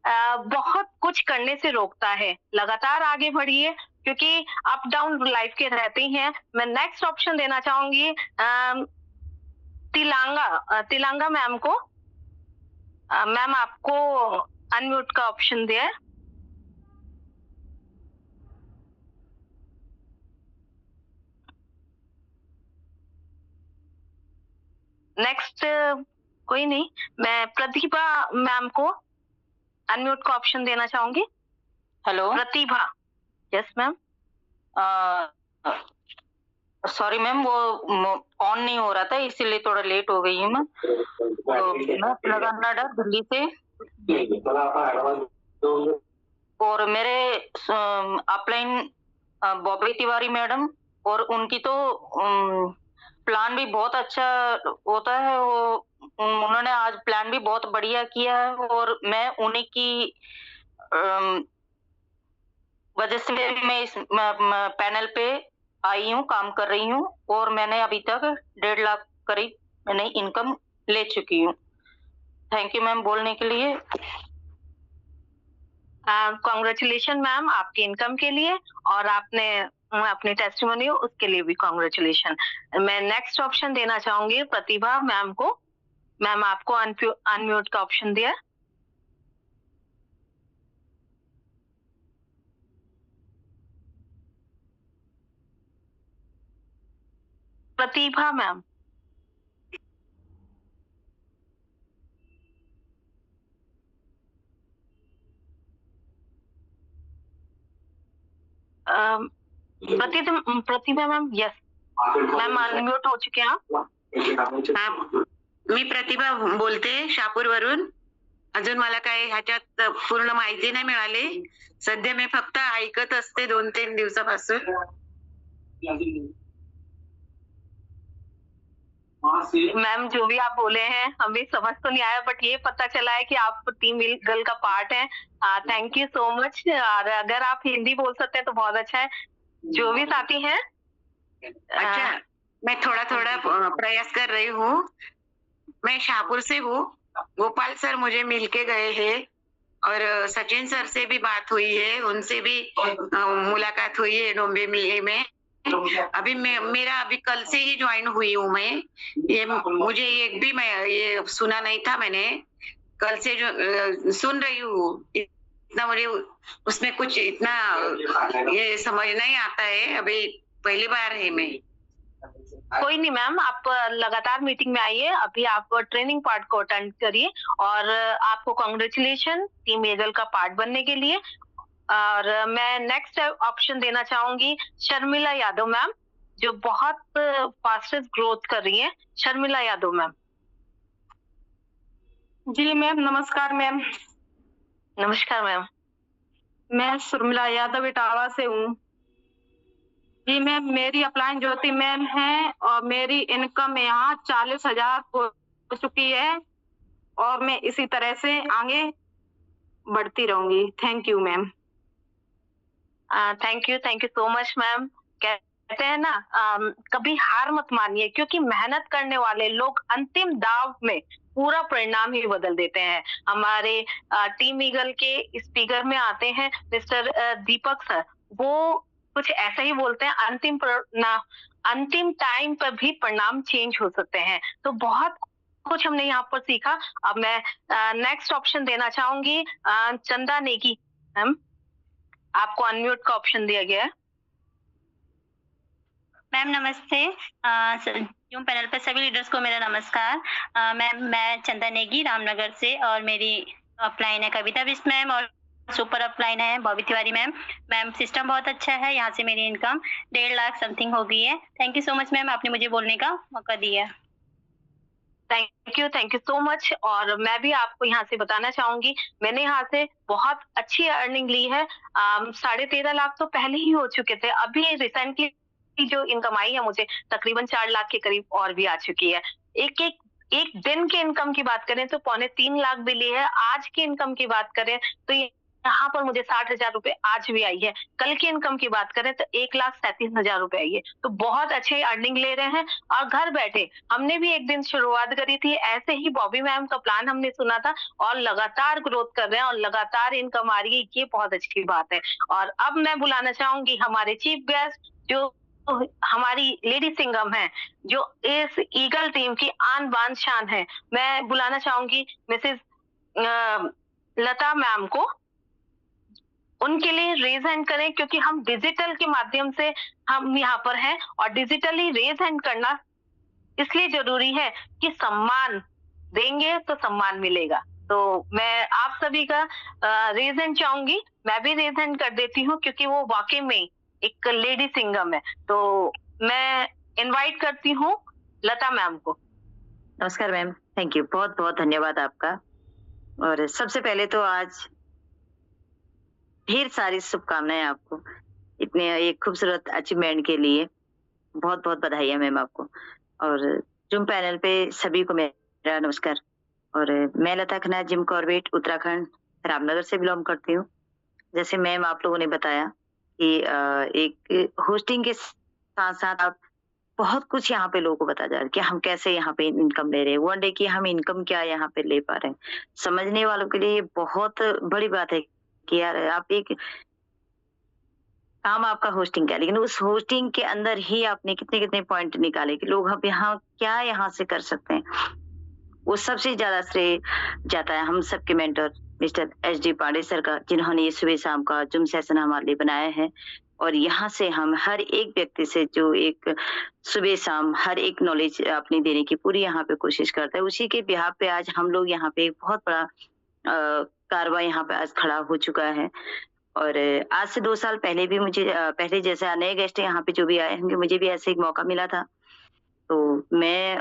बहुत कुछ करने से रोकता है। लगातार आगे बढ़िए क्योंकि अप डाउन लाइफ के रहते हैं। मैं नेक्स्ट ऑप्शन देना चाहूंगी तिलांगा मैम को। मैम आपको अनम्यूट का ऑप्शन दिया है। नेक्स्ट कोई नहीं, मैं प्रतिभा मैम को अनम्यूट का ऑप्शन देना चाहूंगी। Hello Pratibha. Yes ma'am. Sorry ma'am, वो ऑन नहीं हो रहा था इसीलिए थोड़ा लेट हो गई हूँ मैं। तो मैं लगाना दिल्ली से और मेरे अपलाइन बॉबी तिवारी मैडम और उनकी तो प्लान भी बहुत अच्छा होता है। वो उन्होंने आज प्लान भी बहुत बढ़िया किया है और मैं उन्हीं की वजह से मैं इस पैनल पे आई हूँ, काम कर रही हूँ और मैंने अभी तक 1.5 लाख करीब मैंने इनकम ले चुकी हूँ। थैंक यू मैम बोलने के लिए। कॉन्ग्रेचुलेशन मैम आपकी इनकम के लिए और आपने अपनी टेस्टिमोनी उसके लिए भी कॉन्ग्रेचुलेशन। मैं नेक्स्ट ऑप्शन देना चाहूंगी प्रतिभा मैम को। मैम आपको अनम्यूट का ऑप्शन दिया। प्रतिभा मैम। प्रतिभा मैम। यस मैम, अनम्यूट हो चुके हैं आप। मी प्रतिभा बोलते शहापूरवरून. अजून मला काही ह्याच्यात पूर्ण माहिती नाही मिळाली. सध्या मी फक्त ऐकत असते 2-3 दिवसापासून. मैम जो भी आप बोले हैं हमें समझ तो नहीं आया, बट ये पता चला है कि आप टीम ईगल का पार्ट हैं. Thank you so much. और अगर आप हिंदी बोल सकते हैं तो बहुत अच्छा है. जो भी साथी हैं अच्छा, मैं थोड़ा-थोड़ा प्रयास कर रही हूँ. मैं शाहपुर से हूँ. गोपाल सर मुझे मिलके गए हैं और सचिन सर से भी बात हुई है. उनसे भी मुलाकात हुई है डोंबे मेले में. अभी मेरा अभी कल से ही ज्वाइन हुई हूँ मैं. ये मुझे एक भी मैं ये सुना नहीं था. मैंने कल से जो सुन रही हूँ. इतना मुझे उसमें कुछ इतना ये समझ नहीं आता है. अभी पहली बार है मैं. कोई नहीं मैम, आप लगातार मीटिंग में आइए. अभी आप ट्रेनिंग पार्ट को अटेंड करिए और आपको कांग्रेचुलेशन टीम ईगल का पार्ट बनने के लिए. और मैं नेक्स्ट ऑप्शन देना चाहूंगी शर्मिला यादव मैम, जो बहुत फास्टेस्ट ग्रोथ कर रही है. शर्मिला यादव मैम. जी मैम, नमस्कार मैम. नमस्कार मैम. मैं शर्मिला यादव इटावा से हूँ. जी मैम, मेरी अपलाइन ज्योति मैम है और मेरी इनकम यहाँ 40,000 हो चुकी है और मैं इसी तरह से आगे बढ़ती रहूंगी. Thank you ma'am. Thank you so much ma'am. कहते हैं ना, कभी हार मत मानिए, क्योंकि मेहनत करने वाले लोग अंतिम दाव में पूरा परिणाम ही बदल देते हैं. हमारे टीम ईगल के स्पीकर में आते हैं मिस्टर दीपक सर. वो कुछ ऐसा ही बोलते हैं, अंतिम टाइम पर भी परिणाम चेंज हो सकते हैं. तो बहुत कुछ हमने यहाँ पर सीखा. अब मैं नेक्स्ट ऑप्शन देना चाहूंगी चंदा नेगी मैम. आपको अनम्यूट का ऑप्शन दिया गया है. मैम नमस्ते. जूम पैनल पे सभी लीडर्स को मेरा नमस्कार. मैम मैं चंदा नेगी रामनगर से और मेरी अपलाइन है कविता बिस्ट मैम और सुपर अपलाइन है Bobby Tiwari ma'am. Ma'am system बहुत अच्छा है. यहाँ से मेरी इनकम 1.5 लाख समथिंग हो गई है. Thank you so much ma'am, आपने मुझे बोलने का मौका दिया. Thank you so much. और मैं भी आपको यहाँ से बताना चाहूंगी, मैंने यहाँ से बहुत अच्छी अर्निंग ली है. 13.5 लाख तो पहले ही हो चुके थे. अभी रिसेंटली जो इनकम आई है मुझे तकरीबन 4 लाख के करीब और भी आ चुकी है. एक दिन की इनकम की बात करें तो 2.25 लाख भी ली है. आज की इनकम की बात करें तो यहाँ पर मुझे 60,000 रुपए आज भी आई है. कल की इनकम की बात करें तो 1,37,000 रुपए आई है. तो बहुत अच्छे अर्निंग ले रहे हैं और घर बैठे. हमने भी एक दिन शुरुआत करी थी ऐसे ही, बॉबी मैम का प्लान हमने सुना था और लगातार ग्रोथ कर रहे हैं और लगातार इनकम आ रही है. ये बहुत अच्छी बात है. और अब मैं बुलाना चाहूंगी हमारे चीफ गेस्ट, जो हमारी लेडी सिंगम है, जो इस ईगल टीम की आन बान शान है. मैं बुलाना चाहूंगी मिसेस लता मैम को. उनके लिए रेज हैंड करें, क्योंकि हम डिजिटल के माध्यम से हम यहाँ पर हैं और डिजिटली रेज हैंड करना इसलिए जरूरी है कि सम्मान देंगे तो सम्मान मिलेगा. तो मैं आप सभी का रेज हैंड चाहूंगी. मैं भी रेज हैंड कर देती हूँ क्योंकि वो वाकई में एक लेडी सिंगम है. तो मैं इनवाइट करती हूँ लता मैम को. नमस्कार मैम, थैंक यू. बहुत बहुत धन्यवाद आपका. और सबसे पहले तो आज ढेर सारी शुभकामनाएं आपको इतने एक खूबसूरत अचीवमेंट के लिए. बहुत बहुत बधाई है मैम आपको. और जूम पैनल पे सभी को मेरा नमस्कार. और मैं लता खन्ना जिम कॉर्बेट उत्तराखंड रामनगर से बिलोंग करती हूँ. जैसे मैम आप लोगों ने बताया कि एक होस्टिंग के साथ साथ आप बहुत कुछ यहाँ पे लोगों को बता जा रहे हैं कि हम कैसे यहाँ पे इनकम ले रहे हैं. वन डे की हम इनकम क्या यहाँ पे ले पा रहे हैं. समझने वालों के लिए बहुत बड़ी बात है कि यार आप एक काम आपका होस्टिंग का, लेकिन उस होस्टिंग के अंदर ही आपने कितने कितने पॉइंट निकाले कि लोग अब यहाँ क्या यहाँ से कर सकते हैं. वो सबसे ज्यादा श्रेय जाता है हम सबके mentor mister SD Pandey sir का, जिन्होंने ये सुबह शाम का जूम सेशन हमारे लिए बनाया है. और यहाँ से हम हर एक व्यक्ति से जो एक सुबह शाम हर एक नॉलेज अपनी देने की पूरी यहाँ पे कोशिश करता है, उसी के बिहाफ पे आज हम लोग यहाँ पे एक बहुत बड़ा कारवा यहाँ पे आज खड़ा हो चुका है. और आज से 2 साल पहले भी मुझे पहले जैसा नए गेस्ट यहाँ पे जो भी आए होंगे, मुझे भी ऐसे एक मौका मिला था. तो मैं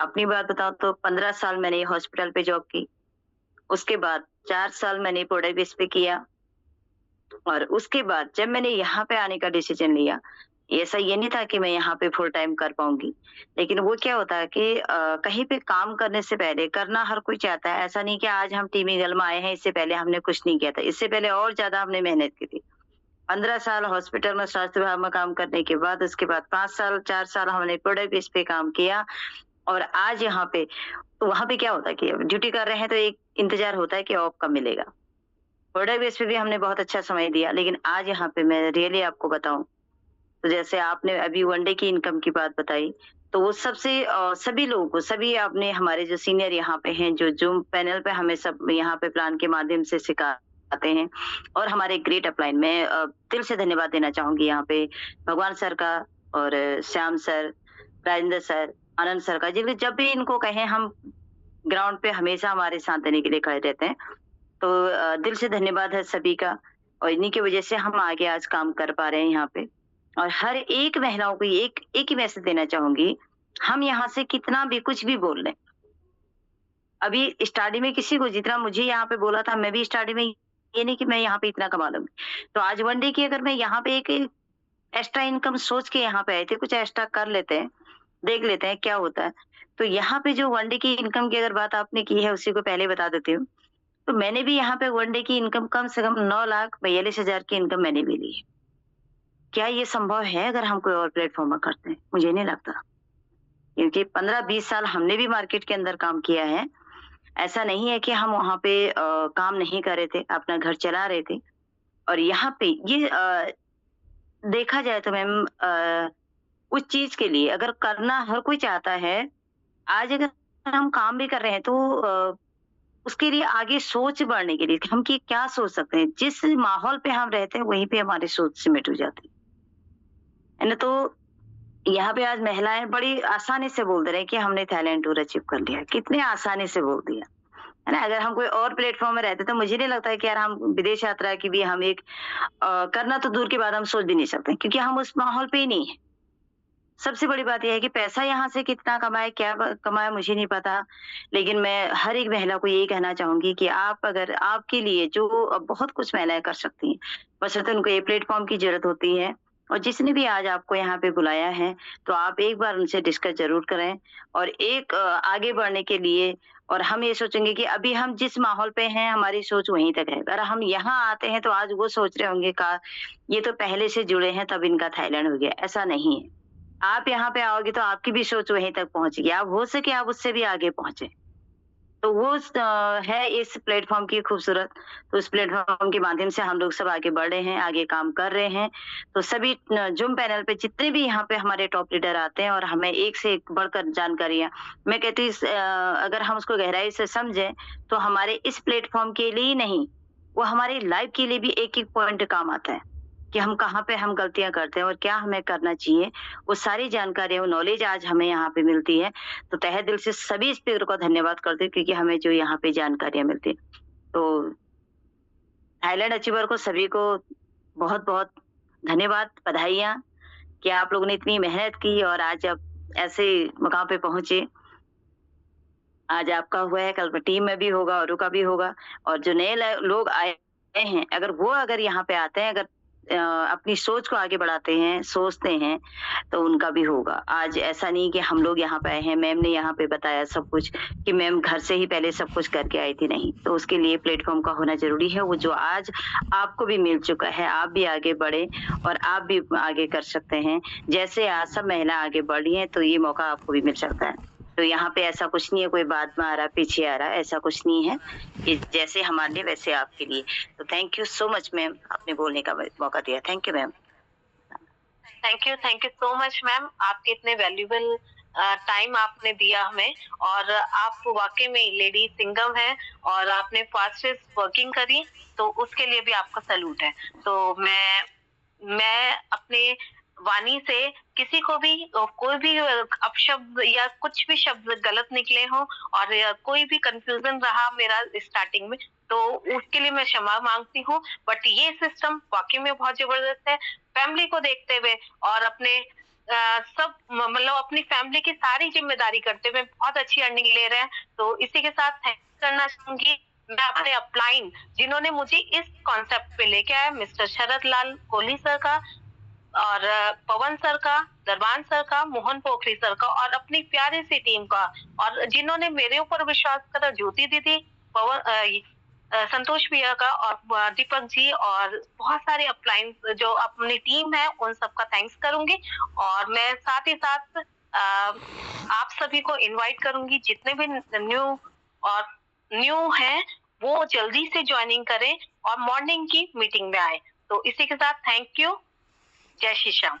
अपनी बात बताऊं तो 15 साल मैंने हॉस्पिटल पे जॉब की, उसके बाद 4 साल मैंने प्रोडक्ट बेस पे किया, और उसके बाद जब मैंने यहाँ पे आने का डिसीजन लिया, ऐसा ये नहीं था कि मैं यहाँ पे फुल टाइम कर पाऊंगी, लेकिन वो क्या होता है कि कहीं पे काम करने से पहले करना हर कोई चाहता है। ऐसा नहीं कि आज हम टीम ईगल में आए हैं, इससे पहले हमने कुछ नहीं किया था, इससे पहले और ज्यादा हमने मेहनत की थी। 15 साल हॉस्पिटल में स्वास्थ्य विभाग में काम करने के बाद, उसके बाद 5 साल 4 साल हमने प्रोडक्ट बेस पे काम किया, और आज यहाँ पे, तो वहां पे क्या होता है कि ड्यूटी कर रहे हैं तो एक इंतजार होता है कि ऑफ कब मिलेगा। प्रोडक्ट बेस पे भी हमने बहुत अच्छा समय दिया, लेकिन आज यहाँ पे मैं रियली आपको बताऊं तो जैसे आपने अभी वनडे की इनकम की बात बताई, तो वो सभी लोगों को, सभी आपने हमारे जो सीनियर यहाँ पे हैं, जो जूम पैनल पे हमें सब यहाँ पे प्लान के माध्यम से सिखाते हैं, और हमारे ग्रेट अपलाइन में दिल से धन्यवाद देना चाहूंगी यहाँ पे भगवान सर का, और श्याम सर, राजेंद्र सर, आनंद सर का, जब भी इनको कहें हम ग्राउंड पे हमेशा हमारे साथ देने के लिए खड़े रहते हैं। तो दिल से धन्यवाद है सभी का, और इन्हीं की वजह से हम आगे आज काम कर पा रहे हैं यहाँ पे। और हर एक महिलाओं को एक ही मैसेज देना चाहूंगी, हम यहाँ से कितना भी कुछ भी बोल लें, अभी स्टार्टिंग में किसी को जितना मुझे यहाँ पे बोला था, मैं भी स्टार्टिंग में ये नहीं कि मैं यहाँ पे इतना कमा लूंगी, तो आज वनडे की अगर मैं यहाँ पे एक एक्स्ट्रा इनकम सोच के यहाँ पे आए थे, कुछ एक्स्ट्रा कर लेते हैं, देख लेते हैं क्या होता है। तो यहाँ पे जो वनडे की इनकम की अगर बात आपने की है, उसी को पहले बता देती हूँ। तो मैंने भी यहाँ पे वनडे की इनकम कम से कम 9,42,000 की इनकम मैंने भी ली है। क्या ये संभव है अगर हम कोई और प्लेटफॉर्म में करते हैं? मुझे नहीं लगता, क्योंकि 15-20 साल हमने भी मार्केट के अंदर काम किया है। ऐसा नहीं है कि हम वहां पे काम नहीं कर रहे थे, अपना घर चला रहे थे। और यहाँ पे ये देखा जाए तो मैम, उस चीज के लिए अगर करना हर कोई चाहता है, आज अगर हम काम भी कर रहे हैं तो उसके लिए आगे सोच बढ़ने के लिए हम क्या सोच सकते हैं, जिस माहौल पे हम रहते हैं वहीं पे हमारी सोच सिमट हो जाती है ना। तो यहाँ पे आज महिलाएं बड़ी आसानी से बोल दे रहे हैं कि हमने थाईलैंड टूर अचीव कर लिया, कितने आसानी से बोल दिया है ना। अगर हम कोई और प्लेटफॉर्म में रहते तो मुझे नहीं लगता है कि यार हम विदेश यात्रा की भी हम एक करना तो दूर की बात, हम सोच भी नहीं सकते, क्योंकि हम उस माहौल पे ही नहीं है। सबसे बड़ी बात यह है कि पैसा यहाँ से कितना कमाए, क्या कमाए, मुझे नहीं पता, लेकिन मैं हर एक महिला को यही कहना चाहूंगी कि आप, अगर आपके लिए जो बहुत कुछ महिलाएं कर सकती हैं, बशर्ते उनको ये प्लेटफॉर्म की जरूरत होती है। और जिसने भी आज आपको यहाँ पे बुलाया है, तो आप एक बार उनसे डिस्कस जरूर करें, और एक आगे बढ़ने के लिए। और हम ये सोचेंगे कि अभी हम जिस माहौल पे हैं, हमारी सोच वहीं तक है। अगर हम यहाँ आते हैं तो आज वो सोच रहे होंगे का ये तो पहले से जुड़े हैं तब इनका थाईलैंड हो गया, ऐसा नहीं है। आप यहाँ पे आओगे तो आपकी भी सोच वहीं तक पहुंचेगी, आप हो सके आप उससे भी आगे पहुंचे। तो वो है इस प्लेटफॉर्म की खूबसूरत। तो इस प्लेटफॉर्म के माध्यम से हम लोग सब आगे बढ़ रहे हैं, आगे काम कर रहे हैं। तो सभी जूम पैनल पे जितने भी यहाँ पे हमारे टॉप लीडर आते हैं, और हमें एक से एक बढ़कर जानकारियां, मैं कहती हूँ अगर हम उसको गहराई से समझें तो हमारे इस प्लेटफॉर्म के लिए ही नहीं, वो हमारी लाइफ के लिए भी एक एक पॉइंट काम आता है कि हम कहाँ पे हम गलतियां करते हैं और क्या हमें करना चाहिए। वो सारी जानकारियां, वो नॉलेज आज हमें यहाँ पे मिलती है। तो तहे दिल से सभी स्पीकर को धन्यवाद करते हैं, क्योंकि हमें जो यहाँ पे जानकारियां मिलती है। तो थाईलैंड अचीवर को सभी को बहुत बहुत धन्यवाद, बधाइयाँ कि आप लोगों ने इतनी मेहनत की और आज आप ऐसे मकाम पे पहुंचे। आज आपका हुआ है, कल टीम में भी होगा, औरों का भी होगा। और जो नए लोग आए हैं, अगर यहाँ पे आते हैं, अगर अपनी सोच को आगे बढ़ाते हैं, सोचते हैं, तो उनका भी होगा। आज ऐसा नहीं कि हम लोग यहाँ पे आए हैं, मैम ने यहाँ पे बताया सब कुछ कि मैम घर से ही पहले सब कुछ करके आई थी, नहीं। तो उसके लिए प्लेटफॉर्म का होना जरूरी है, वो जो आज आपको भी मिल चुका है। आप भी आगे बढ़े और आप भी आगे कर सकते हैं। जैसे आज सब महिला आगे बढ़ रही है, तो ये मौका आपको भी मिल सकता है। तो यहाँ पे ऐसा कुछ नहीं है कोई बाद में आ रहा, पीछे आ रहा, ऐसा कुछ नहीं है। ये जैसे हमारे लिए वैसे आपके लिए। तो thank you so much ma'am, आपने बोलने का मौका दिया। Thank you ma'am. Thank you so much ma'am, आपके इतने वैल्यूबल टाइम आपने दिया हमें। और आप वाकई में लेडी सिंगम है और आपने फास्टेस्ट वर्किंग करी, तो उसके लिए भी आपका सैल्यूट है। तो मैं अपने वाणी से किसी को भी कोई भी अपशब्द या कुछ भी शब्द गलत निकले हो और कोई भी कंफ्यूजन रहा मेरा स्टार्टिंग में, तो उसके लिए मैं क्षमा मांगती हूँ। बट ये सिस्टम वाकई में बहुत जबरदस्त है। फैमिली को देखते हुए और अपने सब मतलब अपनी फैमिली की सारी जिम्मेदारी करते हुए बहुत अच्छी अर्निंग ले रहे हैं। तो इसी के साथ थैंक करना चाहूंगी मैं अपने अपलाइन जिन्होंने मुझे इस कॉन्सेप्ट पे लेके आया, मिस्टर शरद लाल कोहली सर का और पवन सर का, दरबान सर का, मोहन पोखरी सर का और अपनी प्यारी सी टीम का, और जिन्होंने मेरे ऊपर विश्वास करा, ज्योति दीदी, संतोष भैया का और दीपक जी और बहुत सारे अपलाइन जो अपनी टीम है उन सबका थैंक्स करूंगी। और मैं साथ ही साथ आप सभी को इनवाइट करूंगी, जितने भी न्यू हैं वो जल्दी से ज्वाइनिंग करें और मॉर्निंग की मीटिंग में आए। तो इसी के साथ थैंक यू, जय श्री श्याम।